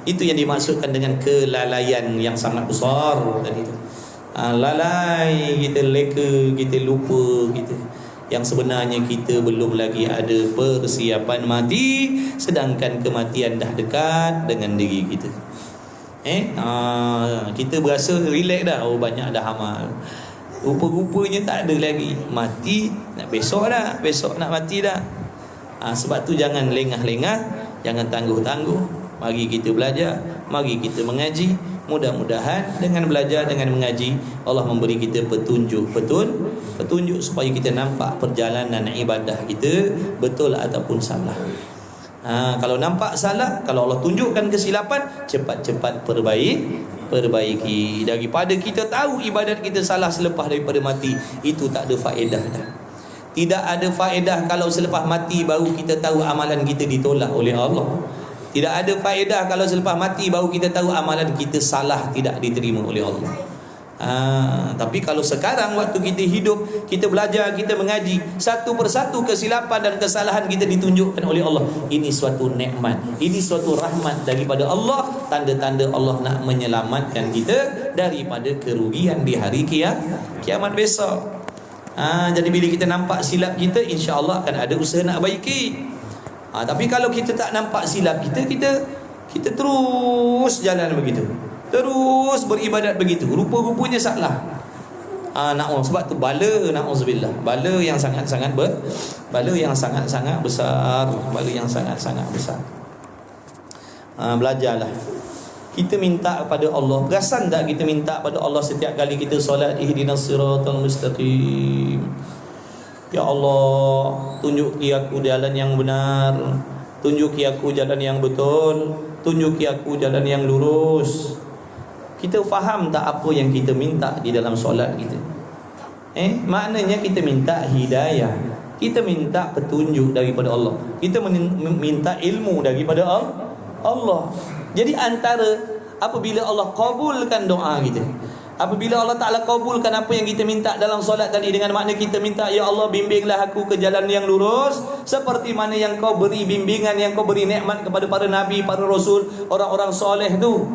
[SPEAKER 1] Itu yang dimaksudkan dengan kelalaian yang sangat besar tadi tu. Lalai, kita leka, kita lupa kita. Yang sebenarnya kita belum lagi ada persiapan mati, sedangkan kematian dah dekat dengan diri kita. Kita berasa relax dah, banyak dah amal. Rupa-rupanya tak ada lagi. Mati nak besok nak mati dah. Sebab tu jangan lengah-lengah, jangan tangguh-tangguh. Mari kita belajar, mari kita mengaji. Mudah-mudahan dengan belajar, dengan mengaji, Allah memberi kita petunjuk Petunjuk supaya kita nampak perjalanan ibadah kita betul ataupun salah. Kalau nampak salah, kalau Allah tunjukkan kesilapan, cepat-cepat perbaiki. Daripada kita tahu ibadat kita salah selepas daripada mati, itu tak ada faedah dah. Tidak ada faedah kalau selepas mati baru kita tahu amalan kita ditolak oleh Allah. Tidak ada faedah kalau selepas mati baru kita tahu amalan kita salah, tidak diterima oleh Allah. Tapi kalau sekarang waktu kita hidup, kita belajar, kita mengaji, satu persatu kesilapan dan kesalahan kita ditunjukkan oleh Allah. Ini suatu nikmat, ini suatu rahmat daripada Allah, tanda-tanda Allah nak menyelamatkan kita daripada kerugian di hari kiamat besok. Jadi bila kita nampak silap kita, insya-Allah akan ada usaha nak baiki. Tapi kalau kita tak nampak silap kita terus jalan begitu, terus beribadat begitu, rupa-rupanya salah. Sebab tu bala, na'udzubillah, bala yang sangat-sangat besar. Belajarlah. Kita minta kepada Allah. Perasan tak kita minta pada Allah setiap kali kita solat, ihdinas siratal mustaqim. Ya Allah, tunjuki aku jalan yang benar, tunjuki aku jalan yang betul, tunjuki aku jalan yang lurus. Kita faham tak apa yang kita minta di dalam solat kita? Maknanya kita minta hidayah, kita minta petunjuk daripada Allah, kita minta ilmu daripada Allah. Jadi antara apabila Allah kabulkan doa kita, apabila Allah Ta'ala kabulkan apa yang kita minta dalam solat tadi, dengan makna kita minta, ya Allah bimbinglah aku ke jalan yang lurus, seperti mana yang kau beri bimbingan, yang kau beri nikmat kepada para nabi, para rasul, orang-orang soleh tu.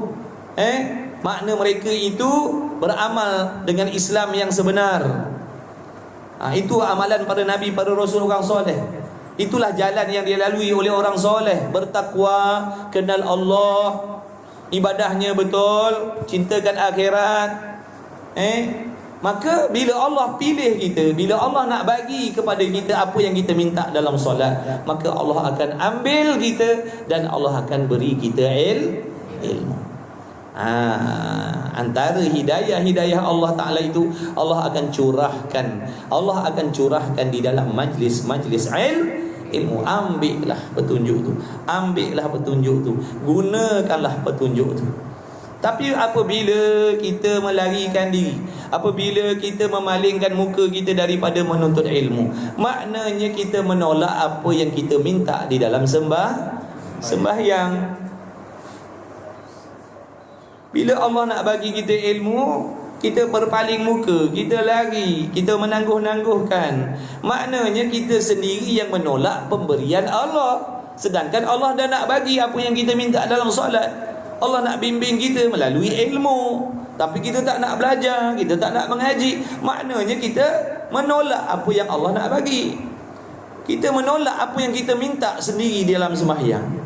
[SPEAKER 1] Makna mereka itu beramal dengan Islam yang sebenar. Itu amalan para nabi, para rasul, orang soleh. Itulah jalan yang dilalui oleh orang soleh. Bertakwa, kenal Allah, ibadahnya betul, cintakan akhirat. Maka bila Allah pilih kita, bila Allah nak bagi kepada kita apa yang kita minta dalam solat, maka Allah akan ambil kita dan Allah akan beri kita ilmu. Antara hidayah Allah Ta'ala itu Allah akan curahkan di dalam majlis ilmu. Ambillah petunjuk tu, gunakanlah petunjuk tu. Tapi apabila kita melarikan diri, apabila kita memalingkan muka kita daripada menuntut ilmu, maknanya kita menolak apa yang kita minta di dalam sembahyang. Bila Allah nak bagi kita ilmu, kita berpaling muka, kita lari, kita menangguh-nangguhkan, maknanya kita sendiri yang menolak pemberian Allah. Sedangkan Allah dah nak bagi apa yang kita minta dalam solat. Allah nak bimbing kita melalui ilmu, tapi kita tak nak belajar, kita tak nak mengaji, maknanya kita menolak apa yang Allah nak bagi. Kita menolak apa yang kita minta sendiri dalam sembahyang.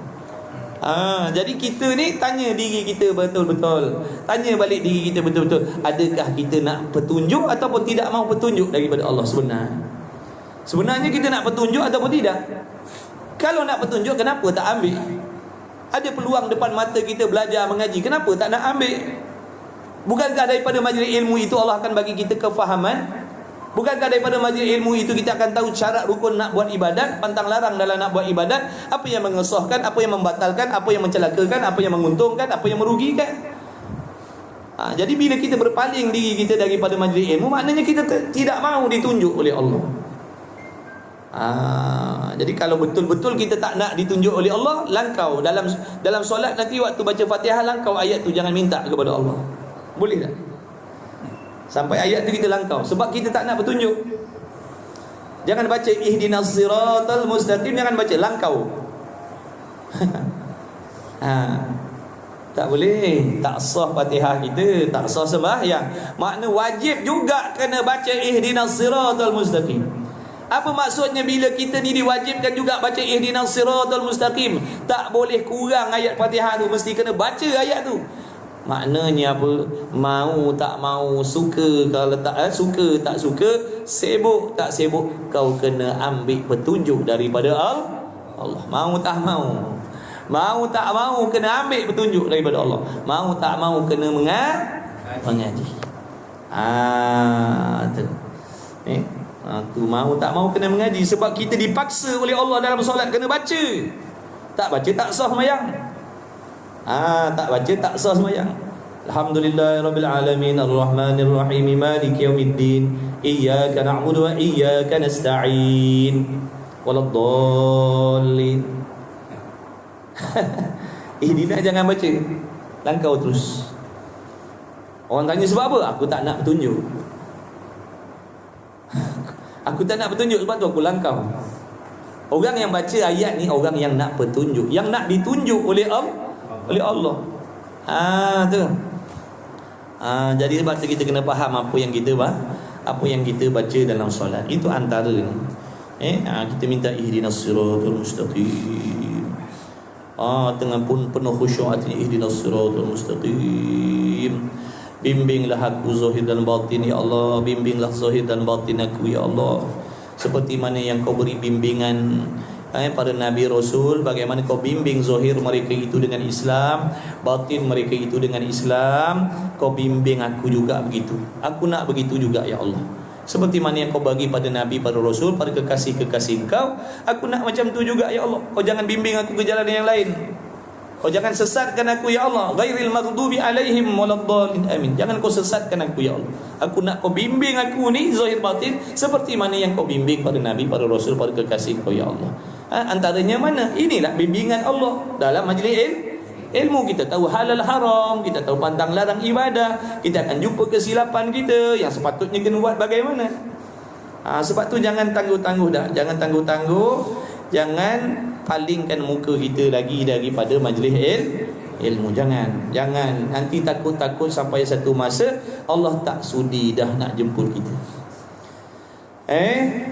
[SPEAKER 1] Jadi kita ni tanya diri kita betul-betul, tanya balik diri kita betul-betul, adakah kita nak petunjuk ataupun tidak mahu petunjuk daripada Allah sebenarnya kita nak petunjuk ataupun tidak? Kalau nak petunjuk, kenapa tak ambil? Ada peluang depan mata kita belajar mengaji, kenapa tak nak ambil? Bukankah daripada majlis ilmu itu Allah akan bagi kita kefahaman? Bukankah daripada majlis ilmu itu kita akan tahu syarat rukun nak buat ibadat, pantang larang dalam nak buat ibadat, apa yang mengesahkan, apa yang membatalkan, apa yang mencelakakan, apa yang menguntungkan, apa yang merugikan. Jadi bila kita berpaling diri kita daripada majlis ilmu, maknanya kita tidak mahu ditunjuk oleh Allah. Jadi kalau betul-betul kita tak nak ditunjuk oleh Allah, langkau dalam solat nanti waktu baca Fatihah, langkau ayat tu, jangan minta kepada Allah. Boleh tak? Sampai ayat tu kita langkau, sebab kita tak nak petunjuk. Jangan baca ihdinas siratal mustaqim, jangan baca, langkau. Tak boleh, tak sah Fatihah kita, tak sah sembahyang. Makna wajib juga kena baca ihdinas siratal mustaqim. Apa maksudnya bila kita ni diwajibkan juga baca ihdinas siratal mustaqim? Tak boleh kurang ayat Fatihah tu, mesti kena baca ayat tu. Maknanya apa? Mau tak mau, suka kalau tak suka tak suka, sibuk tak sibuk, kau kena ambil petunjuk daripada Allah. Mau tak mau, mau tak mau kena ambil petunjuk daripada Allah. Mau tak mau kena mengaji. Tu. Aku mau tak mau kena mengaji. Sebab kita dipaksa oleh Allah dalam solat kena baca. Tak baca tak sah sembahyang. Tak baca tak sah sembahyang. Alhamdulillahirabbil alamin arrahmanir rahim maliki yaumiddin iyyaka na'budu wa iyyaka nasta'in waladdallin. Ihdina jangan baca, langkau terus. Orang tanya sebab apa? Aku tak nak petunjuk. Aku tak nak petunjuk, sebab tu aku langkau. Orang yang baca ayat ni orang yang nak petunjuk, yang nak ditunjuk oleh Allah. Tu. Jadi sebab tu kita kena faham apa yang kita baca dalam solat. Itu antara ni. Kita minta ihdinas siratal mustaqim. Dengan pun penuh khusyuk hati, ihdinas siratal mustaqim. Bimbinglah aku zahir dan batin ya Allah. Bimbinglah zahir dan batin aku ya Allah, seperti mana yang kau beri bimbingan pada Nabi Rasul. Bagaimana kau bimbing zahir mereka itu dengan Islam, batin mereka itu dengan Islam, kau bimbing aku juga begitu. Aku nak begitu juga ya Allah. Seperti mana yang kau bagi pada Nabi, pada Rasul, pada kekasih-kekasih kau, aku nak macam tu juga ya Allah. Kau jangan bimbing aku ke jalan yang lain. Kau jangan sesatkan aku ya Allah. Ghairil maghdubi alaihim waladdallin, amin. Jangan kau sesatkan aku ya Allah. Aku nak kau bimbing aku ni zahir batin seperti mana yang kau bimbing pada Nabi, pada Rasul, pada kekasih kau ya Allah. Antaranya mana? Inilah bimbingan Allah dalam majlis ilmu. Kita tahu halal haram, kita tahu pantang larang ibadah, kita akan jumpa kesilapan kita yang sepatutnya kena buat bagaimana. Sebab tu jangan tangguh-tangguh dah. Jangan tangguh-tangguh. Jangan palingkan muka kita lagi daripada majlis ilmu. Jangan nanti takut-takut sampai satu masa Allah tak sudi dah nak jemput kita.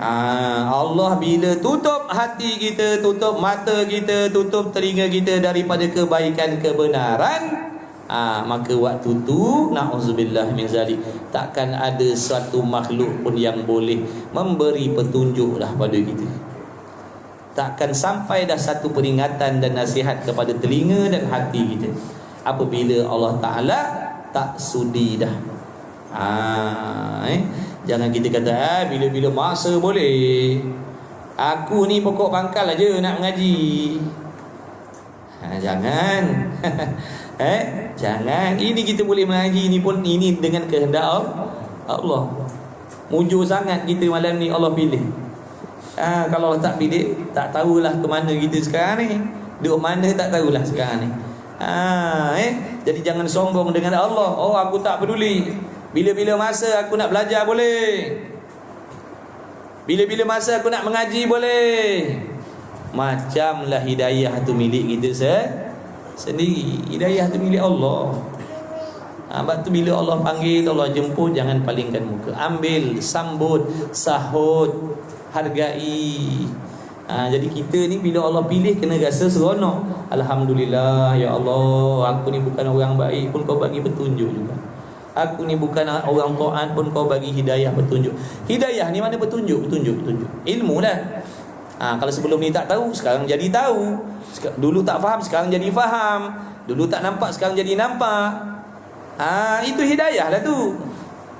[SPEAKER 1] Allah bila tutup hati kita, tutup mata kita, tutup telinga kita daripada kebaikan kebenaran, maka waktu tu na'udzubillah min zalik, takkan ada satu makhluk pun yang boleh memberi petunjuk dah pada kita. Takkan sampai dah satu peringatan dan nasihat kepada telinga dan hati kita apabila Allah Ta'ala tak sudi dah. Jangan kita kata bila-bila masa boleh. Aku ni pokok pangkal aja nak mengaji. Jangan. Jangan. Ini kita boleh mengaji ni pun ini dengan kehendak Allah. Mujur sangat kita malam ni Allah pilih. Kalau Allah tak pilih, tak tahulah ke mana kita sekarang ni. Duduk mana tak tahulah sekarang ni. Jadi jangan sombong dengan Allah. Aku tak peduli. Bila-bila masa aku nak belajar boleh. Bila-bila masa aku nak mengaji boleh. Macamlah hidayah tu milik kita sendiri. Hidayah tu milik Allah. Sebab tu bila Allah panggil, Allah jemput, jangan palingkan muka. Ambil, sambut, sahut, hargai. Jadi kita ni bila Allah pilih kena rasa seronok. Alhamdulillah ya Allah, aku ni bukan orang baik pun kau bagi petunjuk juga. Aku ni bukan orang taat pun kau bagi hidayah petunjuk. Hidayah ni mana petunjuk? Petunjuk. Ilmu lah. Kalau sebelum ni tak tahu, sekarang jadi tahu. Dulu tak faham, sekarang jadi faham. Dulu tak nampak, sekarang jadi nampak. Itu hidayah lah tu.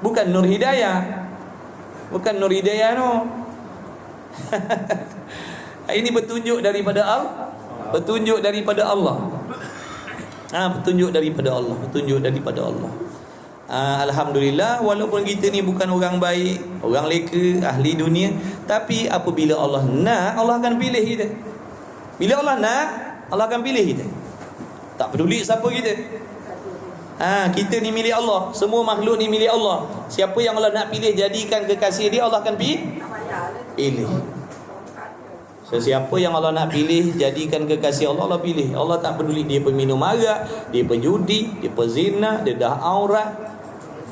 [SPEAKER 1] Bukan nur hidayah. Bukan nur hidayah no. Ini petunjuk daripada Allah. Petunjuk daripada Allah. Petunjuk daripada Allah. Petunjuk daripada Allah. Alhamdulillah, walaupun kita ni bukan orang baik, orang leka, ahli dunia, tapi apabila Allah nak, Allah akan pilih kita. Bila Allah nak, Allah akan pilih kita. Tak peduli siapa kita. Kita ni milik Allah. Semua makhluk ni milik Allah. Siapa yang Allah nak pilih jadikan kekasih dia, Allah akan pilih. Sesiapa yang Allah nak pilih jadikan kekasih Allah, Allah pilih. Allah tak peduli dia peminum arak, dia penjudi, dia pezina, dia dah aurat,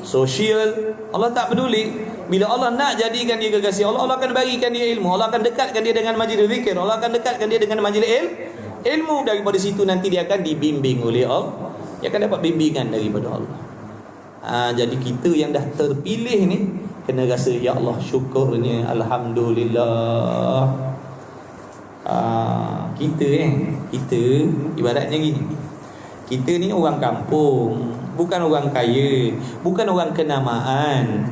[SPEAKER 1] sosial. Allah tak peduli. Bila Allah nak jadikan dia kekasih Allah, Allah akan bagikan dia ilmu. Allah akan dekatkan dia dengan majlis zikir. Allah akan dekatkan dia dengan majlis ilmu. Daripada situ nanti dia akan dibimbing oleh Allah. Dia akan dapat bimbingan daripada Allah. Jadi kita yang dah terpilih ni kena rasa ya Allah, syukurnya, alhamdulillah. Kita ibaratnya gini. Kita ni orang kampung, bukan orang kaya, bukan orang kenamaan.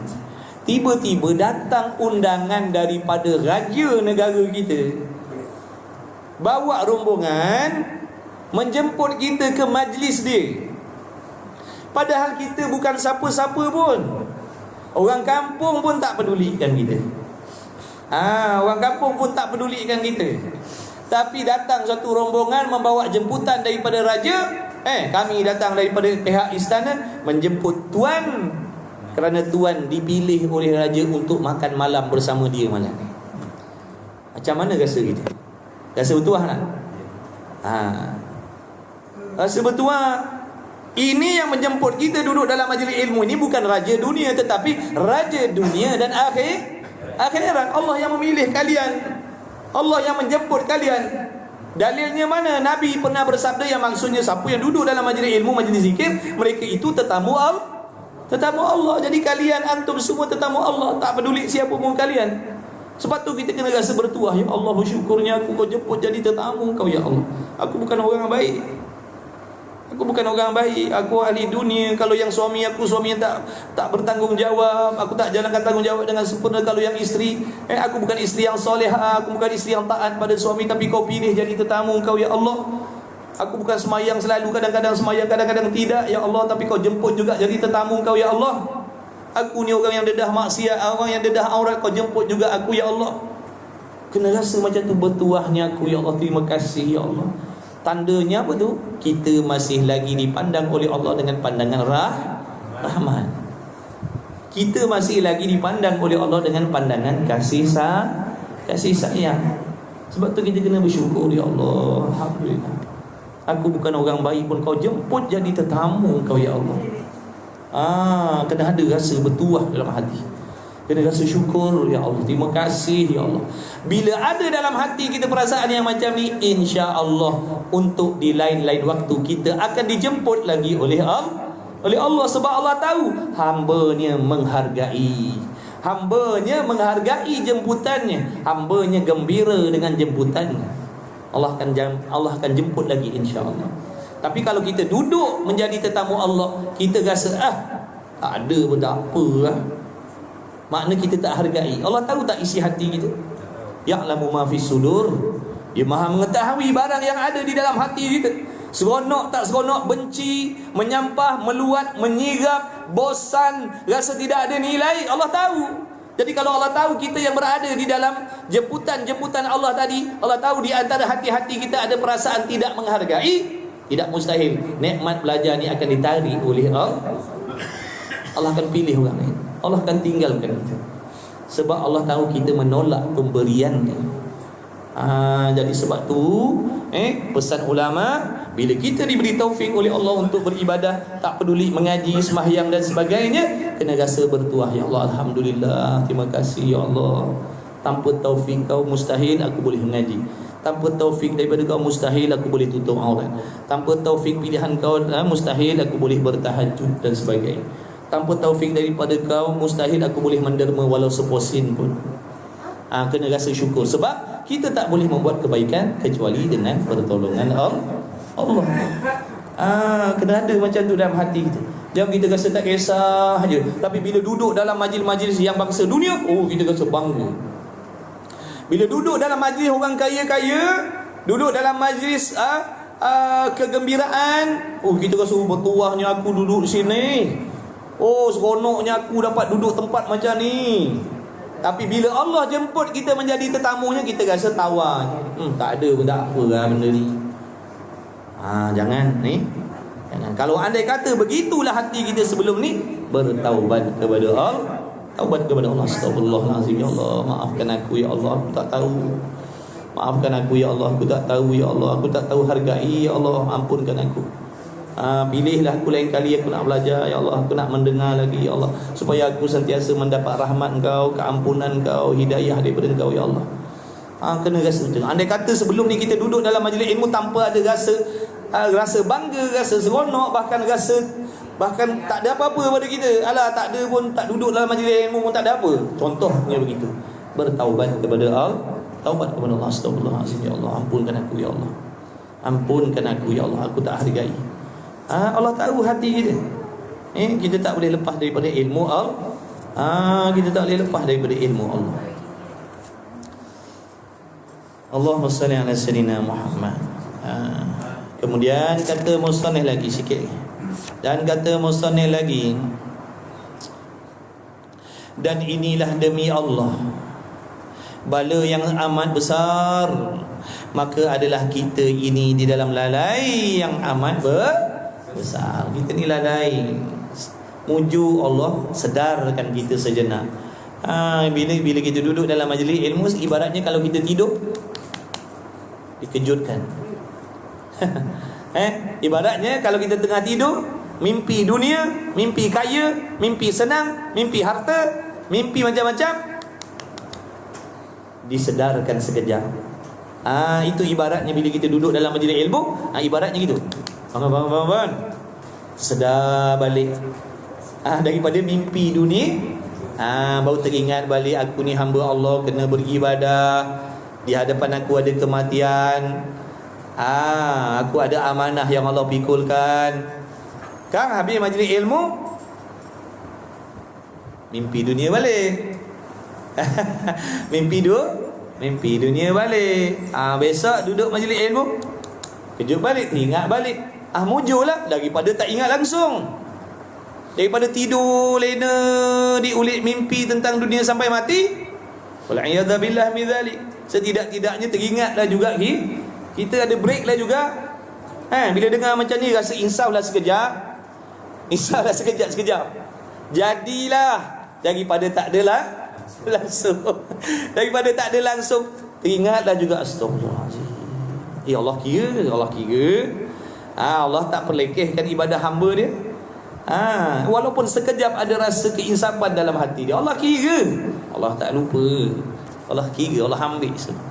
[SPEAKER 2] Tiba-tiba datang undangan daripada raja negara kita, bawa rombongan menjemput kita ke majlis dia. Padahal kita bukan siapa-siapa pun. Orang kampung pun tak pedulikan kita. Orang kampung pun tak pedulikan kita. Tapi datang satu rombongan membawa jemputan daripada raja. Kami datang daripada pihak istana menjemput tuan, kerana tuan dipilih oleh raja untuk makan malam bersama dia malam ni. Macam mana rasa kita? Rasa bertuah tak? Rasa bertuah. Ini yang menjemput kita duduk dalam majlis ilmu ini bukan raja dunia, tetapi raja dunia dan akhirat. Allah yang memilih kalian, Allah yang menjemput kalian. Dalilnya mana? Nabi pernah bersabda yang maksudnya siapa yang duduk dalam majlis ilmu, majlis zikir, mereka itu tetamu Allah. Jadi kalian antum semua tetamu Allah, tak peduli siapa pun kalian. Sebab tu kita kena rasa bertuah. Ya Allah, bersyukurnya aku kau jemput jadi tetamu kau ya Allah. Aku bukan orang baik. Aku bukan orang baik, aku ahli dunia. Kalau yang suami aku, suami yang tak bertanggungjawab, aku tak jalankan tanggungjawab dengan sempurna. Kalau yang isteri, aku bukan isteri yang solehah, aku bukan isteri yang taat pada suami, tapi kau pilih jadi tetamu kau ya Allah. Aku bukan semayang selalu, kadang-kadang semayang, kadang-kadang tidak ya Allah, tapi kau jemput juga jadi tetamu kau ya Allah. Aku ni orang yang dedah maksiat, orang yang dedah aurat, kau jemput juga aku ya Allah. Kena rasa macam tu bertuahnya aku ya Allah. Terima kasih ya Allah. Tandanya apa tu? Kita masih lagi dipandang oleh Allah dengan pandangan rahmat. Kita masih lagi dipandang oleh Allah dengan pandangan kasih sayang. Sebab tu kita kena bersyukur ya Allah. Alhamdulillah. Aku bukan orang baik pun kau jemput jadi tetamu kau ya Allah. Kena ada rasa bertuah dalam hati. Kena rasa syukur ya Allah. Terima kasih ya Allah. Bila ada dalam hati kita perasaan yang macam ni, insya-Allah untuk di lain-lain waktu kita akan dijemput lagi oleh Allah. Sebab Allah tahu hamba-Nya menghargai. Hamba-Nya menghargai jemputannya. Hamba-Nya gembira dengan jemputannya. Allah akan jemput lagi insya-Allah. Tapi kalau kita duduk menjadi tetamu Allah, kita rasa tak ada pun tak apa lah. Makna kita tak hargai. Allah tahu tak isi hati kita? Ya'lamu ma fis sudur. Dia Maha mengetahui barang yang ada di dalam hati kita. Seronok tak seronok, benci, menyampah, meluat, menyirap, bosan, rasa tidak ada nilai, Allah tahu. Jadi kalau Allah tahu kita yang berada di dalam jemputan Allah tadi, Allah tahu di antara hati-hati kita ada perasaan tidak menghargai, tidak mustahil nikmat belajar ni akan ditarik oleh Allah. Allah akan pilih orang lain. Allah akan tinggalkan kita. Sebab Allah tahu kita menolak pemberiannya. Jadi sebab tu pesan ulama, bila kita diberi taufik oleh Allah untuk beribadah, tak peduli mengaji, sembahyang dan sebagainya, kena rasa bertuah. Ya Allah, alhamdulillah, terima kasih ya Allah. Tanpa taufik kau mustahil aku boleh mengaji. Tanpa taufik daripada kau mustahil aku boleh tutup aurat. Tanpa taufik pilihan kau mustahil aku boleh bertahajud dan sebagainya. Tanpa taufik daripada kau mustahil aku boleh menderma walau seposin pun. Kena rasa syukur. Sebab kita tak boleh membuat kebaikan kecuali dengan pertolongan Allah. Kena ada macam tu dalam hati kita. Jangan kita rasa tak kisah je. Tapi bila duduk dalam majlis-majlis yang bangsa dunia, kita rasa bangga. Bila duduk dalam majlis orang kaya-kaya, duduk dalam majlis kegembiraan, kita rasa bertuahnya aku duduk sini. Seronoknya aku dapat duduk tempat macam ni. Tapi bila Allah jemput kita menjadi tetamunya, kita rasa tawar. Tak ada pun tak apa lah benda ni. Jangan ni. Jangan. Kalau andai kata begitulah hati kita sebelum ni, bertaubat kepada Allah. Taubat kepada Allah. Astagfirullahalazim ya Allah, maafkan aku ya Allah, aku tak tahu. Maafkan aku ya Allah, aku tak tahu ya Allah, aku tak tahu hargai ya Allah, ampunkan aku. Pilihlah aku lain kali, aku nak belajar ya Allah, aku nak mendengar lagi ya Allah, supaya aku sentiasa mendapat rahmat Engkau, keampunan Engkau, hidayah daripada Engkau ya Allah. Kena rasa macam. Andai kata sebelum ni kita duduk dalam majlis ilmu tanpa ada rasa bangga, rasa seronok, bahkan tak ada apa-apa pada kita. Tak ada pun, tak duduk dalam majlis ilmu pun tak ada apa. Contohnya begitu. Bertaubat kepada Allah. Taubat kepada Allah. Astagfirullahalazim ya Allah, ampunkan aku ya Allah. Ampunkan aku ya Allah, aku tak hargai. Allah tahu hati kita. Kita tak boleh lepas daripada ilmu
[SPEAKER 1] Kita tak boleh lepas daripada ilmu Allah. Allahumma salli ala sayyidina Muhammad. Kemudian kata musannif lagi sikit. Dan kata musannif lagi, dan inilah demi Allah bala yang amat besar, maka adalah kita ini di dalam lalai yang amat besar. Kita ni lalai. Muju Allah sedarkan kita sejenak. Bila kita duduk dalam majlis ilmu, ibaratnya kalau kita tidur dikejutkan. Ibaratnya kalau kita tengah tidur, mimpi dunia, mimpi kaya, mimpi senang, mimpi harta, mimpi macam-macam, disedarkan sekejap. Itu ibaratnya bila kita duduk dalam majlis ilmu, ibaratnya gitu. Bangun. Sedar balik daripada mimpi dunia. Baru teringat balik, aku ni hamba Allah, kena beribadah. Di hadapan aku ada kematian. Aku ada amanah yang Allah pikulkan. Kan habis majlis ilmu, mimpi dunia balik. Mimpi dunia balik. Besok duduk majlis ilmu, kejut balik, ingat balik. Mujurlah daripada tak ingat langsung. Daripada tidur lena diulit mimpi tentang dunia sampai mati. Wal'iyadzabillah min dzalik. Setidak-tidaknya teringatlah juga kita ada break lah juga. Bila dengar macam ni rasa insaflah sekejap. Sekejap. Jadilah daripada tak adalah langsung. Daripada tak ada langsung, teringatlah juga, astagfirullahalazim. Allah kira. Allah tak perlekehkan ibadah hamba dia. Walaupun sekejap ada rasa keinsapan dalam hati dia, Allah kira. Allah tak lupa. Allah kira, Allah ambil semua.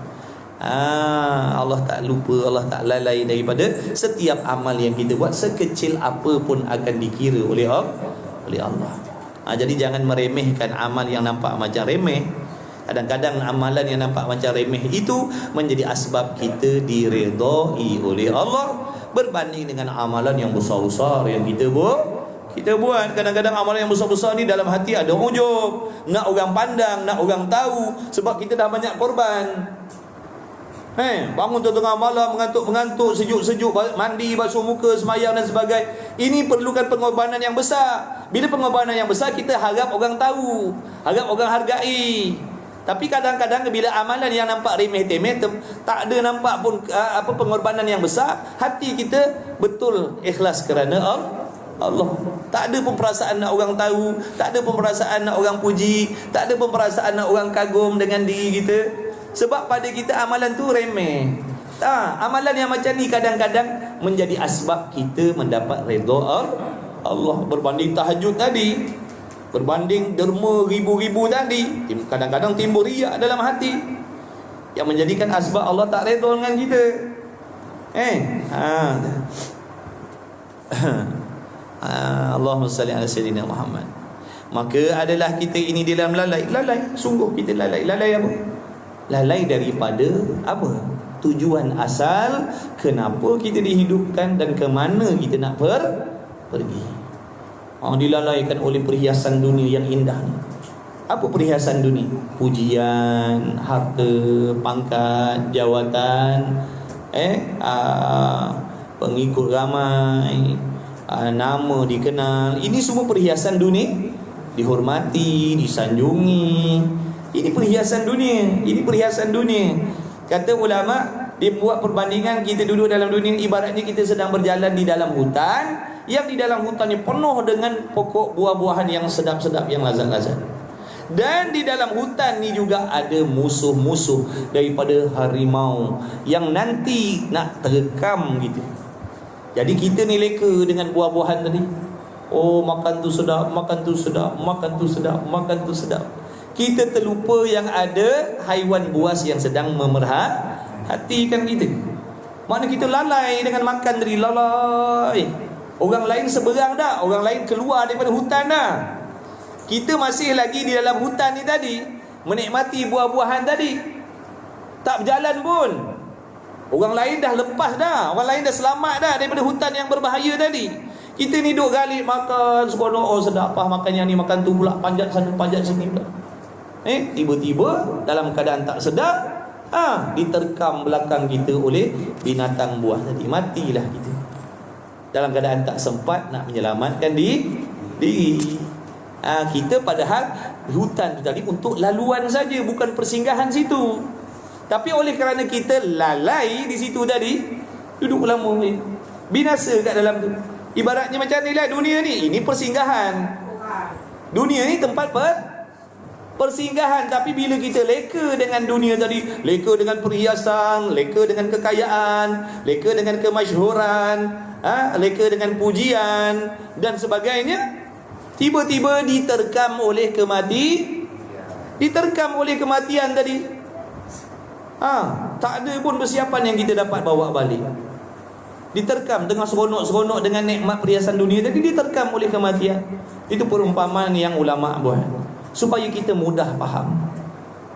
[SPEAKER 1] Allah tak lupa, Allah tak lalai daripada setiap amal yang kita buat, sekecil apa pun akan dikira oleh Allah. Jadi jangan meremehkan amal yang nampak macam remeh. Kadang-kadang amalan yang nampak macam remeh itu menjadi asbab kita diredai oleh Allah, berbanding dengan amalan yang besar-besar yang kita buat. Kadang-kadang amalan yang besar-besar ni dalam hati ada ujub, nak orang pandang, nak orang tahu. Sebab kita dah banyak korban. Bangun tengah malam, mengantuk, sejuk-sejuk, mandi, basuh muka, semayang dan sebagainya. Ini perlukan pengorbanan yang besar. Bila pengorbanan yang besar, kita harap orang tahu, harap orang hargai. Tapi kadang-kadang bila amalan yang nampak remeh-temeh, tak ada nampak pun pengorbanan yang besar, hati kita betul ikhlas kerana Allah. Tak ada pun perasaan nak orang tahu, tak ada pun perasaan nak orang puji, tak ada pun perasaan nak orang kagum dengan diri kita. Sebab pada kita amalan tu remeh. Amalan yang macam ni kadang-kadang menjadi asbab kita mendapat redha Allah. Berbanding tahajud tadi, berbanding derma ribu-ribu tadi, kadang-kadang timbul riak dalam hati yang menjadikan asbab Allah tak redha dengan kita. Allahumma salli ala sayyidina Muhammad. Maka adalah kita ini di dalam lalai. Sungguh kita lalai. Lalai apa? Lalai daripada apa? Tujuan asal kenapa kita dihidupkan dan ke mana kita nak pergi. Dilalaikan oleh perhiasan dunia yang indah ni. Apa perhiasan dunia? Pujian, harta, pangkat, jawatan, pengikut ramai, nama dikenal. Ini semua perhiasan dunia. Dihormati, disanjungi. Ini perhiasan dunia. Kata ulama, dia buat perbandingan, kita duduk dalam dunia ibaratnya kita sedang berjalan di dalam hutan, yang di dalam hutan ini penuh dengan pokok buah-buahan yang sedap-sedap, yang lazat-lazat. Dan di dalam hutan ni juga ada musuh-musuh daripada harimau yang nanti nak terekam gitu. Jadi kita ni leka dengan buah-buahan tadi. Makan tu sedap. Kita terlupa yang ada haiwan buas yang sedang memerhatikan kita. Mana kita lalai dengan makan tadi, lalai. Orang lain seberang dah, orang lain keluar daripada hutan dah. Kita masih lagi di dalam hutan ni tadi, menikmati buah-buahan tadi. Tak berjalan pun. Orang lain dah lepas dah, orang lain dah selamat dah daripada hutan yang berbahaya tadi.
[SPEAKER 2] Kita ni duk galik makan seronok, oh sedap apa makan yang ni, makan tu pula, panjat sana panjat sini pula. Tiba-tiba dalam keadaan tak sedap, diterkam belakang kita oleh binatang buas tadi. Matilah kita dalam keadaan tak sempat nak menyelamatkan diri. Kita padahal hutan tu tadi untuk laluan saja, bukan persinggahan situ. Tapi oleh kerana kita lalai di situ tadi, duduk lama, binasa kat dalam tu. Ibaratnya macam ni lah dunia ni. Ini persinggahan. Dunia ni tempat persinggahan. Tapi bila kita leka dengan dunia tadi, leka dengan perhiasan, leka dengan kekayaan, leka dengan kemasyhuran, leka dengan pujian dan sebagainya, tiba-tiba diterkam oleh kematian tadi. Tak ada pun persiapan yang kita dapat bawa balik. Diterkam dengan seronok-seronok dengan nikmat perhiasan dunia tadi, diterkam oleh kematian. Itu perumpamaan yang ulama buat supaya kita mudah faham.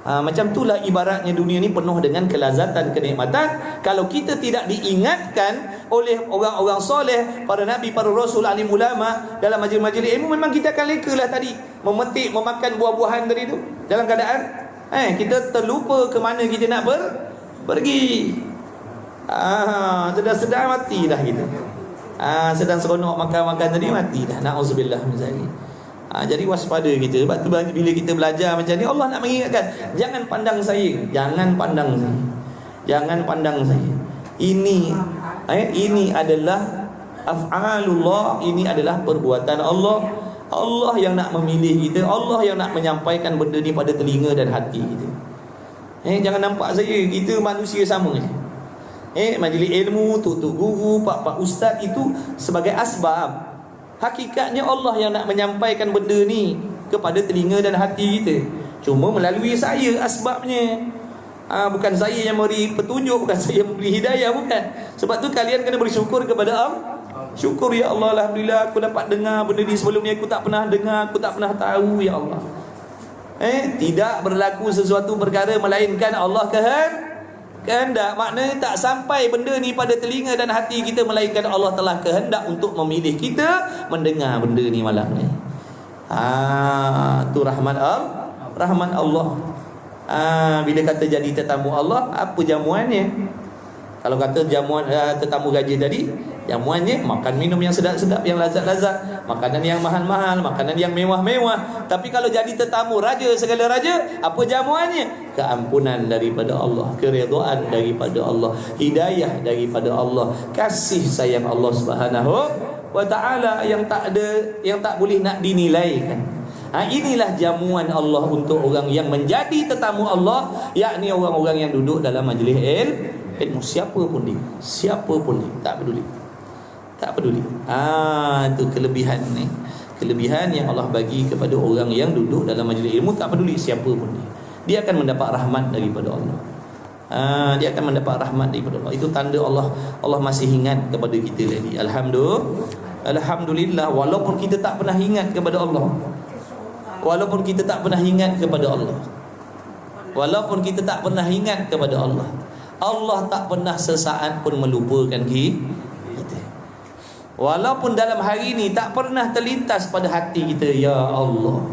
[SPEAKER 2] Macam itulah ibaratnya dunia ni penuh dengan kelazatan, kenikmatan. Kalau kita tidak diingatkan oleh orang-orang soleh, para nabi, para rasul, alim ulama dalam majlis-majlis ilmu, memang kita akan lekalah tadi memetik, memakan buah-buahan tadi tu dalam keadaan kita terlupa ke mana kita nak pergi. Sedang mati dah kita. Sedang seronok makan-makan tadi, mati dah. Na'udzubillah min zalik. Jadi waspada kita. Sebab tu bila kita belajar macam ni, Allah nak mengingatkan, jangan pandang saya, jangan pandang saya, jangan pandang saya. Ini adalah af'alullah, ini adalah perbuatan Allah. Allah yang nak memilih kita, Allah yang nak menyampaikan benda ni pada telinga dan hati kita. Jangan nampak saya, kita manusia sama je. Majlis ilmu, tok guru, pak ustaz itu sebagai asbab. Hakikatnya Allah yang nak menyampaikan benda ni kepada telinga dan hati kita. Cuma melalui saya asbabnya. Bukan saya yang memberi petunjuk, bukan saya yang memberi hidayah, bukan. Sebab tu kalian kena bersyukur kepada Allah. Syukur, ya Allah, alhamdulillah aku dapat dengar benda ni, sebelum ni aku tak pernah dengar, aku tak pernah tahu, ya Allah. Tidak berlaku sesuatu perkara melainkan Allah kehendak. Maknanya tak sampai benda ni pada telinga dan hati kita, melainkan Allah telah kehendak untuk memilih kita mendengar benda ni malam ni. Tu rahmat Allah. Bila kata jadi tetamu Allah, apa jamuannya? Kalau kata jamuan tetamu raja tadi, jamuannya makan minum yang sedap-sedap, yang lazat-lazat, makanan yang mahal-mahal, makanan yang mewah-mewah. Tapi kalau jadi tetamu raja, segala raja, apa jamuannya? Keampunan daripada Allah, keridhaan daripada Allah, hidayah daripada Allah, kasih sayang Allah Subhanahu wa ta'ala yang tak boleh nak dinilaikan. Inilah jamuan Allah untuk orang yang menjadi tetamu Allah, yakni orang-orang yang duduk dalam majlis ilmu. Siapa pun dia, tak peduli. Itu kelebihan ni, kelebihan yang Allah bagi kepada orang yang duduk dalam majlis ilmu. Tak peduli siapa pun dia akan mendapat rahmat daripada Allah. Dia akan mendapat rahmat daripada Allah. Itu tanda Allah masih ingat kepada kita lagi. Alhamdulillah, walaupun kita tak pernah ingat kepada Allah, walaupun kita tak pernah ingat kepada Allah, walaupun kita tak pernah ingat kepada Allah, Allah tak pernah sesaat pun melupakan kita. Walaupun dalam hari ini tak pernah terlintas pada hati kita, ya Allah,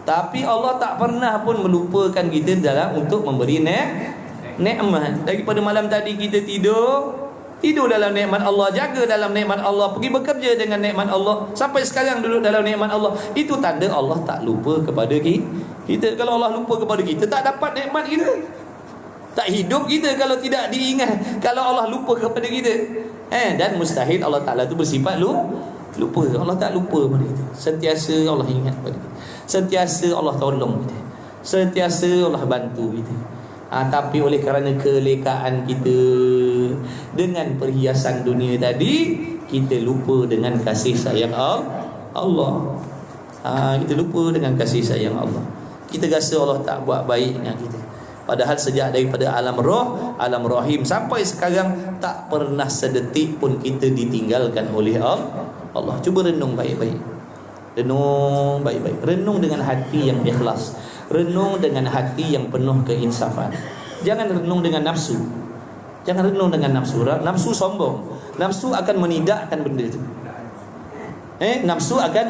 [SPEAKER 2] tapi Allah tak pernah pun melupakan kita dalam untuk memberi nikmat. Daripada malam tadi kita tidur dalam nikmat Allah, jaga dalam nikmat Allah, pergi bekerja dengan nikmat Allah, sampai sekarang duduk dalam nikmat Allah. Itu tanda Allah tak lupa kepada kita. Kalau Allah lupa kepada kita, tak dapat nikmat kita, tak hidup kita kalau tidak diingat. Kalau Allah lupa kepada kita, dan mustahil Allah Ta'ala tu bersifat lupa. Allah tak lupa kepada kita. Sentiasa Allah ingat kepada kita, sentiasa Allah tolong kita, sentiasa Allah bantu kita. Tapi oleh kerana kelekaan kita dengan perhiasan dunia tadi, kita lupa dengan kasih sayang Allah. Kita lupa dengan kasih sayang Allah. Kita rasa Allah tak buat baik dengan kita. Padahal sejak daripada alam roh, alam rahim sampai sekarang, tak pernah sedetik pun kita ditinggalkan oleh Allah. Cuba renung baik-baik. Renung dengan hati yang ikhlas. Renung dengan hati yang penuh keinsafan. Jangan renung dengan nafsu. Jangan renung dengan nafsu. Nafsu sombong. Nafsu akan menidakkan benda itu. nafsu akan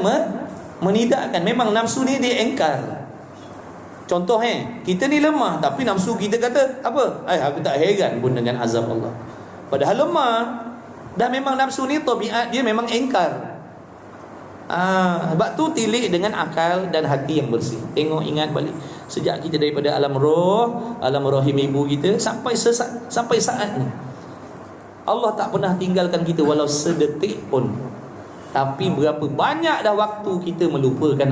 [SPEAKER 2] menidakkan. Memang nafsu ni dia engkar. Contoh kita ni lemah tapi nafsu kita kata apa? Aku tak heran pun dengan azab Allah. Padahal lemah. Dan memang nafsu ni tabiat dia memang engkar. Sebab tu tilik dengan akal dan hati yang bersih. Tengok, ingat balik sejak kita daripada alam roh, alam rahim ibu kita sampai saat ni. Allah tak pernah tinggalkan kita walau sedetik pun. Tapi berapa banyak dah waktu kita melupakan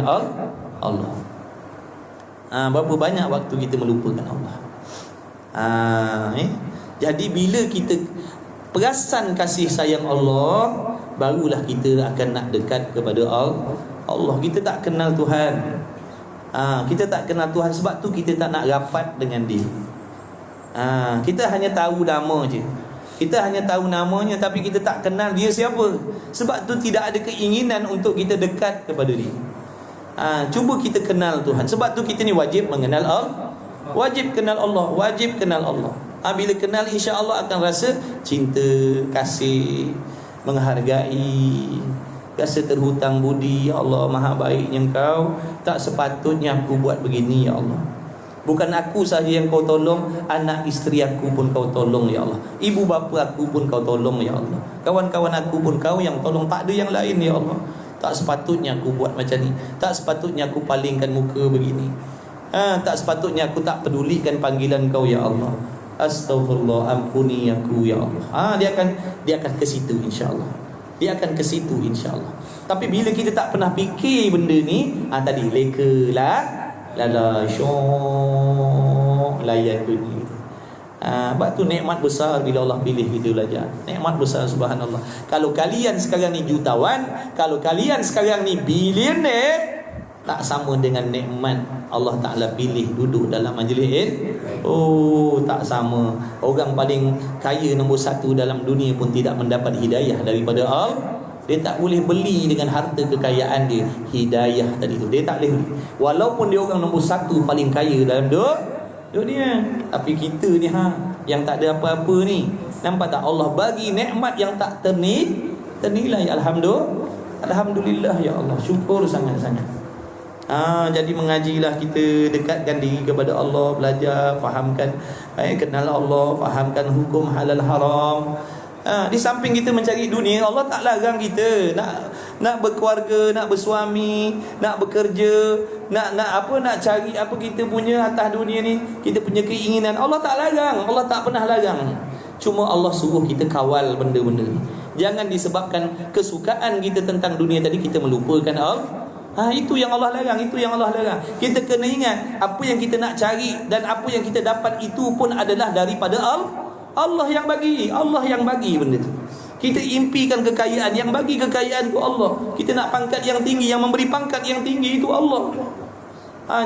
[SPEAKER 2] Allah. Berapa banyak waktu kita melupakan Allah. Jadi bila kita perasan kasih sayang Allah, barulah kita akan nak dekat kepada Allah. Kita tak kenal Tuhan. Kita tak kenal Tuhan, sebab tu kita tak nak rapat dengan dia. Kita hanya tahu nama je. Kita hanya tahu namanya, tapi kita tak kenal dia siapa. Sebab tu tidak ada keinginan untuk kita dekat kepada dia. Cuba kita kenal Tuhan. Sebab tu kita ni wajib mengenal Allah. Wajib kenal Allah. Wajib kenal Allah. Bila kenal, insya-Allah akan rasa cinta, kasih, menghargai, rasa terhutang budi. Ya Allah, maha baiknya Engkau. Tak sepatutnya aku buat begini, ya Allah. Bukan aku sahaja yang Kau tolong, anak isteri aku pun Kau tolong, ya Allah. Ibu bapa aku pun Kau tolong, ya Allah. Kawan-kawan aku pun Kau yang tolong. Tak ada yang lain, ya Allah. Tak sepatutnya aku buat macam ni. Tak sepatutnya aku palingkan muka begini. Tak sepatutnya aku tak pedulikan panggilan Kau, ya Allah. Astaghfirullah, ampuni aku, ya Allah. Dia akan ke situ, insya-Allah. Dia akan ke situ, insya-Allah. Tapi bila kita tak pernah fikir benda ni, tadi leka lala syok layan dunia. Sebab tu nikmat besar bila Allah pilih kita belajar. Nikmat besar, subhanallah. Kalau kalian sekarang ni jutawan, kalau kalian sekarang ni bilioner, tak sama dengan nikmat Allah Ta'ala pilih duduk dalam majlis tak sama. Orang paling kaya nombor 1 dalam dunia pun tidak mendapat hidayah daripada Allah. Dia tak boleh beli dengan harta kekayaan dia hidayah tadi tu. Dia tak boleh beli. Walaupun dia orang nombor 1 paling kaya dalam dunia. Tapi kita ni yang tak ada apa-apa ni, nampak tak? Allah bagi nikmat yang tak ternilai. Alhamdulillah, ya Allah. Syukur sangat-sangat. Jadi mengajilah kita, dekatkan diri kepada Allah, belajar, fahamkan, kenal Allah, fahamkan hukum halal haram. Di samping kita mencari dunia, Allah tak larang kita nak berkeluarga, nak bersuami, nak bekerja, nak cari apa kita punya atas dunia ni, kita punya keinginan. Allah tak larang, Allah tak pernah larang. Cuma Allah suruh kita kawal benda-benda ni. Jangan disebabkan kesukaan kita tentang dunia tadi kita melupakan Allah. Itu yang Allah larang, itu yang Allah larang. Kita kena ingat, apa yang kita nak cari dan apa yang kita dapat itu pun adalah daripada Allah yang bagi. Allah yang bagi benda tu. Kita impikan kekayaan, yang bagi kekayaan tu Allah. Kita nak pangkat yang tinggi, yang memberi pangkat yang tinggi itu Allah.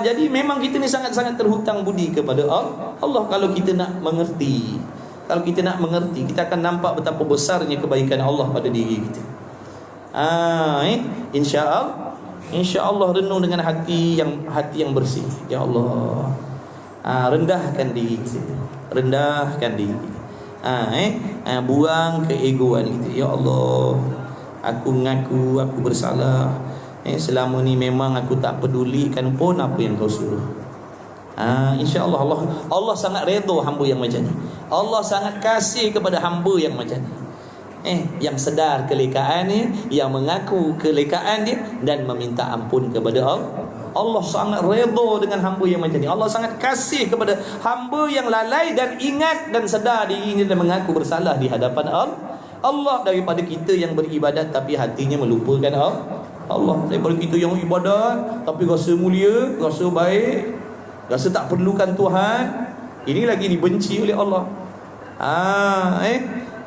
[SPEAKER 2] Jadi memang kita ni sangat-sangat terhutang budi kepada Allah. Kalau kita nak mengerti, kita akan nampak betapa besarnya kebaikan Allah pada diri kita. InsyaAllah renung dengan hati yang bersih. Ya Allah, rendahkan diri kita. Buang keegoan kita. Ya Allah, aku mengaku aku bersalah. Selama ni memang aku tak pedulikan pun apa yang Kau suruh. InsyaAllah Allah sangat redha hamba yang macam ni. Allah sangat kasih kepada hamba yang macam ni. Yang sedar kelekaannya, yang mengaku kelekaannya dan meminta ampun kepada Allah. Allah sangat redha dengan hamba yang macam ni. Allah sangat kasih kepada hamba yang lalai dan ingat dan sedar dirinya dan mengaku bersalah di hadapan Allah, daripada kita yang beribadat tapi hatinya melupakan Allah. Daripada kita yang ibadat tapi rasa mulia, rasa baik, rasa tak perlukan Tuhan, ini lagi dibenci oleh Allah.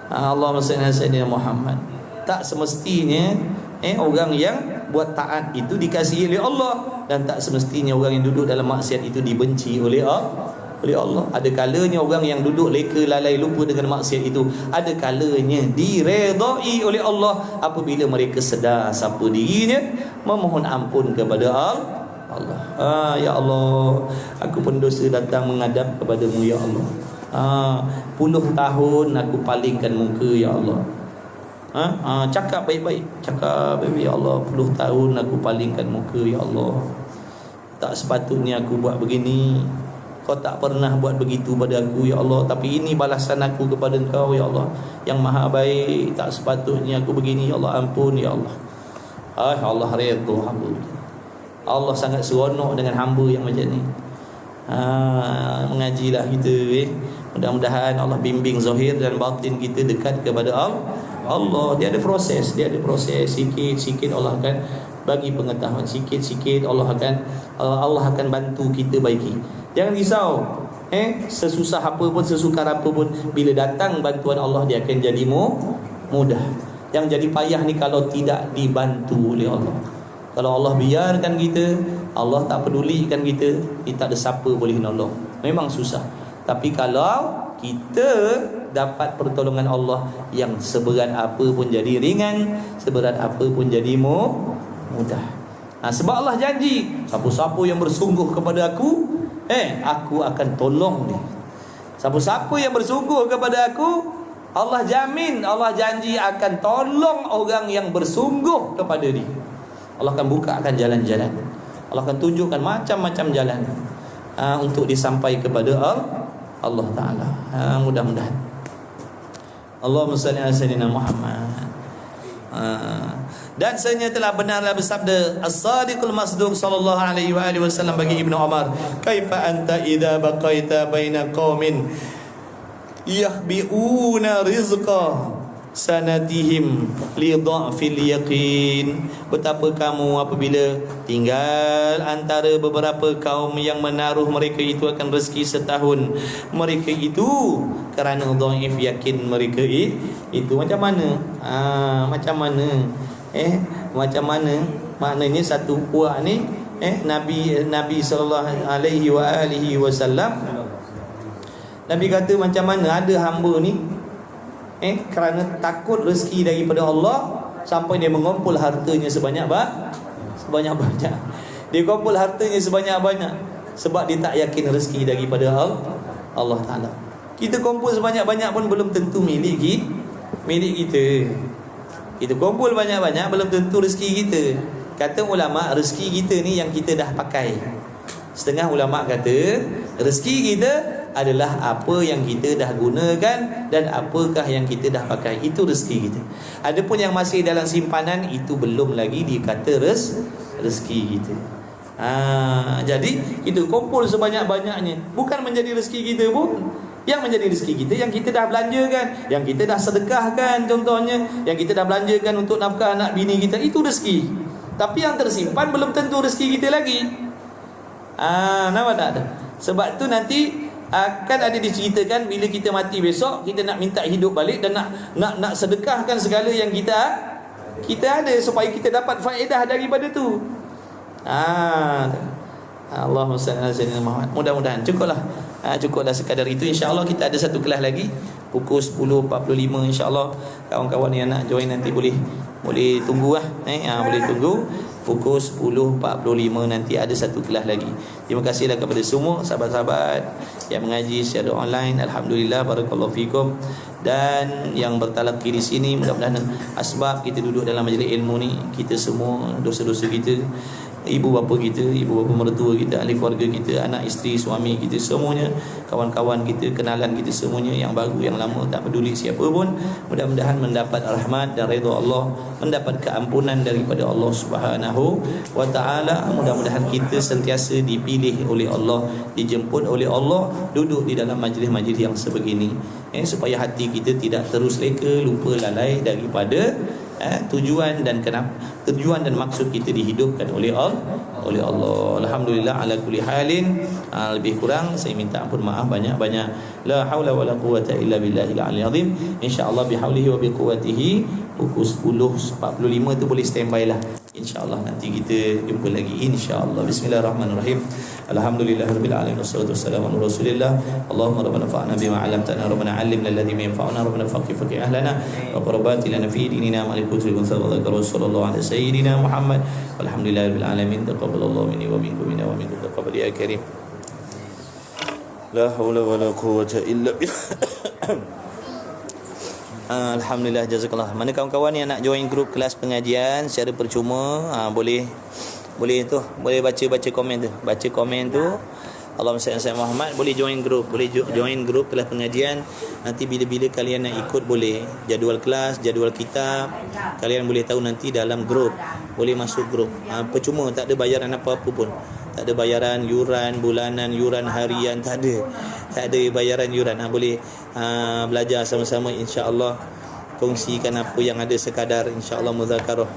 [SPEAKER 2] Allahumma salli ala sayyidina Muhammad. Tak semestinya orang yang buat taat itu dikasihi oleh Allah, dan tak semestinya orang yang duduk dalam maksiat itu dibenci oleh Allah. Ada kalanya orang yang duduk leka, lalai, lupa dengan maksiat itu, ada kalanya diredai oleh Allah apabila mereka sedar siapa dirinya, memohon ampun kepada Allah. Ya Allah, aku pendosa datang menghadap kepadamu, ya Allah. Puluh tahun aku palingkan muka, ya Allah. Cakap baik-baik. Cakap baik-baik. Ya Allah, 10 tahun aku palingkan muka. Ya Allah, tak sepatutnya aku buat begini. Kau tak pernah buat begitu pada aku, ya Allah. Tapi ini balasan aku kepada Engkau, ya Allah, yang maha baik. Tak sepatutnya aku begini, ya Allah. Ampun, ya Allah. Allah redha hamba. Allah sangat seronok dengan hamba yang macam ni. Mengajilah kita, mudah-mudahan Allah bimbing zahir dan batin kita dekat kepada Allah. Dia ada proses, sikit-sikit Allah akan bagi pengetahuan, sikit-sikit Allah akan bantu kita baiki. Jangan risau, sesusah apa pun, sesukar apa pun, bila datang bantuan Allah, dia akan jadi mudah. Yang jadi payah ni kalau tidak dibantu oleh Allah. Kalau Allah biarkan kita, Allah tak pedulikan kita, tak ada siapa boleh nolong. Memang susah. Tapi kalau kita dapat pertolongan Allah, yang seberat apa pun jadi ringan, seberat apa pun jadi mudah. Sebab Allah janji, siapa-siapa yang bersungguh kepada aku, aku akan tolong dia. Siapa-siapa yang bersungguh kepada aku, Allah jamin, Allah janji akan tolong orang yang bersungguh kepada dia. Allah akan bukakan jalan-jalan. Allah akan tunjukkan macam-macam jalan untuk disampai kepada Allah Ta'ala. Mudah-mudahan. Allahumma salli ala sayyidina Muhammad. Dan sebenarnya telah benarlah bersabda As-Sadiqul Masduq sallallahu alaihi wasallam bagi Ibnu Umar, kaifa anta idza baqaita baina qaumin yahbiuna rizqa sanatihim li dha'fil yaqin. Betapa kamu apabila tinggal antara beberapa kaum yang menaruh mereka itu akan rezeki setahun, mereka itu kerana dhaif yakin mereka itu. Macam mana? Macam mana maknanya satu puak ni Nabi sallallahu alaihi wasallam, Nabi kata macam mana ada hamba ni kerana takut rezeki daripada Allah sampai dia mengumpul hartanya sebanyak-banyak. Dia kumpul hartanya sebanyak-banyak sebab dia tak yakin rezeki daripada Allah Ta'ala. Kita kumpul sebanyak-banyak pun belum tentu milik kita. Kita kumpul banyak-banyak belum tentu rezeki kita. Kata ulama, rezeki kita ni yang kita dah pakai. Setengah ulama kata rezeki kita adalah apa yang kita dah gunakan dan apakah yang kita dah pakai, itu rezeki kita. Adapun yang masih dalam simpanan, itu belum lagi dikata rezeki kita. Jadi kita kumpul sebanyak-banyaknya bukan menjadi rezeki kita pun. Yang menjadi rezeki kita yang kita dah belanjakan, yang kita dah sedekahkan contohnya, yang kita dah belanjakan untuk nafkah anak bini kita, itu rezeki. Tapi yang tersimpan belum tentu rezeki kita lagi. Nampak tak ada? Sebab tu nanti akan ada diceritakan bila kita mati besok, kita nak minta hidup balik dan nak sedekahkan segala yang kita ada supaya kita dapat faedah daripada tu. Allahumma salli ala sayyidina Muhammad. Mudah-mudahan cukuplah sekadar itu. InsyaAllah kita ada satu kelas lagi pukul 10.45. InsyaAllah kawan-kawan yang nak join nanti boleh tunggu boleh tunggu pukul 10.45 nanti ada satu kelas lagi. Terima kasihlah kepada semua sahabat-sahabat yang mengaji secara online. Alhamdulillah, barakallahu fikum. Dan yang bertalaqi di sini, mudah-mudahan asbab kita duduk dalam majlis ilmu ni, kita semua dosa-dosa kita, ibu bapa kita, ibu bapa mertua kita, ahli keluarga kita, anak isteri, suami kita, semuanya, kawan-kawan kita, kenalan kita semuanya, yang baru yang lama, tak peduli siapa pun, mudah-mudahan mendapat rahmat dan redha Allah, mendapat keampunan daripada Allah Subhanahu wa taala. Mudah-mudahan kita sentiasa dipilih oleh Allah, dijemput oleh Allah, duduk di dalam majlis-majlis yang sebegini, supaya hati kita tidak terus leka, lupa, lalai daripada tujuan dan maksud kita dihidupkan oleh Allah. Alhamdulillah ala kulli halin. Lebih kurang saya minta ampun maaf banyak-banyak. La haula wala quwata illa billahil aliyil azim. Insyaallah bihaulihi wa biquwwatihi pukul 10.45 tu boleh standby lah. InsyaAllah nanti kita jumpa lagi, insyaAllah. Bismillahirrahmanirrahim. Alhamdulillahirabbil alamin, wassalatu wassalamu ala rasulillah. Allahumma rabbana fa'na bima 'allamtana, rabbana 'allimna alladhi yanfa'una, rabbana faqih ahlana wa qurrabati lana fi dinina ma'al kutri wa sallallahu ala sayyidina Muhammad. Walhamdulillahirabbil alamin. Taqabbalallahu minni wa minkum wa minkum taqabbal ya karim. La haula wala quwwata illa billah.
[SPEAKER 1] Alhamdulillah, jazakallah. Mana kawan-kawan yang nak join grup kelas pengajian secara percuma, boleh tu, boleh baca komen tu. Baca komen tu. Allahumma salli ala Muhammad, boleh join grup, join grup kelas pengajian. Nanti bila-bila kalian nak ikut boleh. Jadual kelas, jadual kitab, kalian boleh tahu nanti dalam grup. Boleh masuk grup. Percuma, tak ada bayaran apa-apa pun. Tak ada bayaran yuran bulanan, yuran harian, tak ada. Tak ada bayaran yuran. Boleh belajar sama-sama, insya-Allah. Kongsikan apa yang ada sekadar, insya-Allah muzakarah.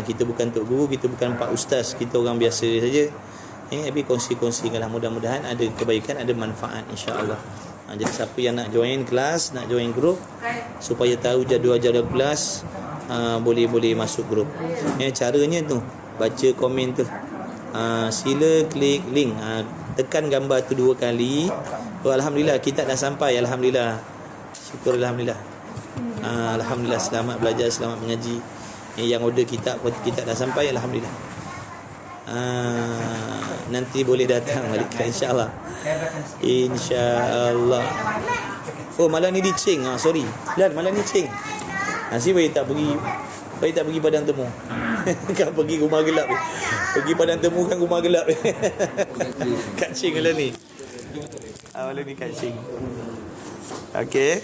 [SPEAKER 1] Kita bukan tok guru, kita bukan pak ustaz, kita orang biasa saja. Tapi kongsi-kongsikanlah, mudah-mudahan ada kebaikan, ada manfaat, insya-Allah. Jadi siapa yang nak join kelas, nak join grup supaya tahu jadual-jadual kelas, boleh masuk grup. Caranya tu, baca komen tu. Sila klik link, tekan gambar tu 2 kali. Alhamdulillah, kita dah sampai. Alhamdulillah, syukur alhamdulillah. Alhamdulillah, selamat belajar, selamat mengaji. Yang order kita dah sampai, alhamdulillah. Nanti boleh datang balik, insya-Allah. Insya-Allah. Oh, malam ni di Ching. Sorry. Dan malam ni Ching. Nasi baik tak pergi padang temu. Kan pergi rumah gelap. Pergi padang temu kan rumah gelap. Kat Ching malam ni. Malam ni kat Ching. Okey.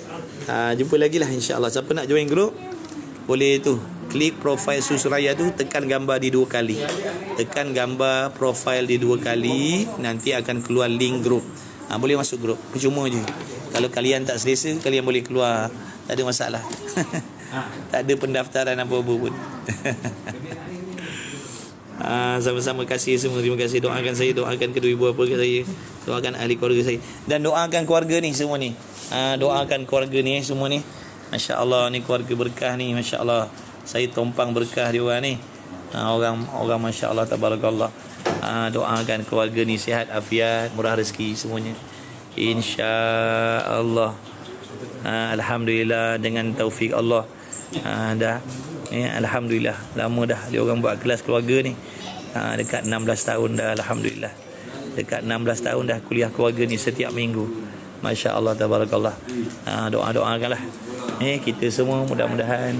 [SPEAKER 1] Jumpa lagi lah, insya-Allah. Siapa nak join grup, boleh tu. Klik profil Susuraya tu, tekan gambar di 2 kali. Tekan gambar profil di 2 kali, nanti akan keluar link grup. Boleh masuk grup. Percuma je. Kalau kalian tak selesa, kalian boleh keluar. Tak ada masalah. Tak ada pendaftaran apa-apa pun. Sama-sama kasih semua. Terima kasih. Doakan saya, doakan kedua ibu bapa saya, doakan ahli keluarga saya, dan doakan keluarga ni semua ni. Doakan keluarga ni semua ni. Masya-Allah, ni keluarga berkah ni, masya-Allah. Saya tumpang berkah dia orang ni. Orang masya-Allah, tabarakallah. Doakan keluarga ni sihat, afiat, murah rezeki semuanya, insya-Allah. Alhamdulillah, dengan taufik Allah. Dah alhamdulillah, lama dah dia orang buat kelas keluarga ni. Dekat 16 tahun dah, alhamdulillah. Dekat 16 tahun dah kuliah keluarga ni setiap minggu. Masya-Allah, tabarakallah. Doakanlah kita semua, mudah-mudahan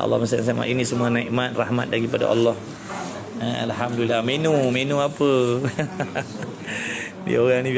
[SPEAKER 1] Allah bersama. Ini semua nikmat rahmat daripada Allah. Alhamdulillah. Menu apa? Dia orang ni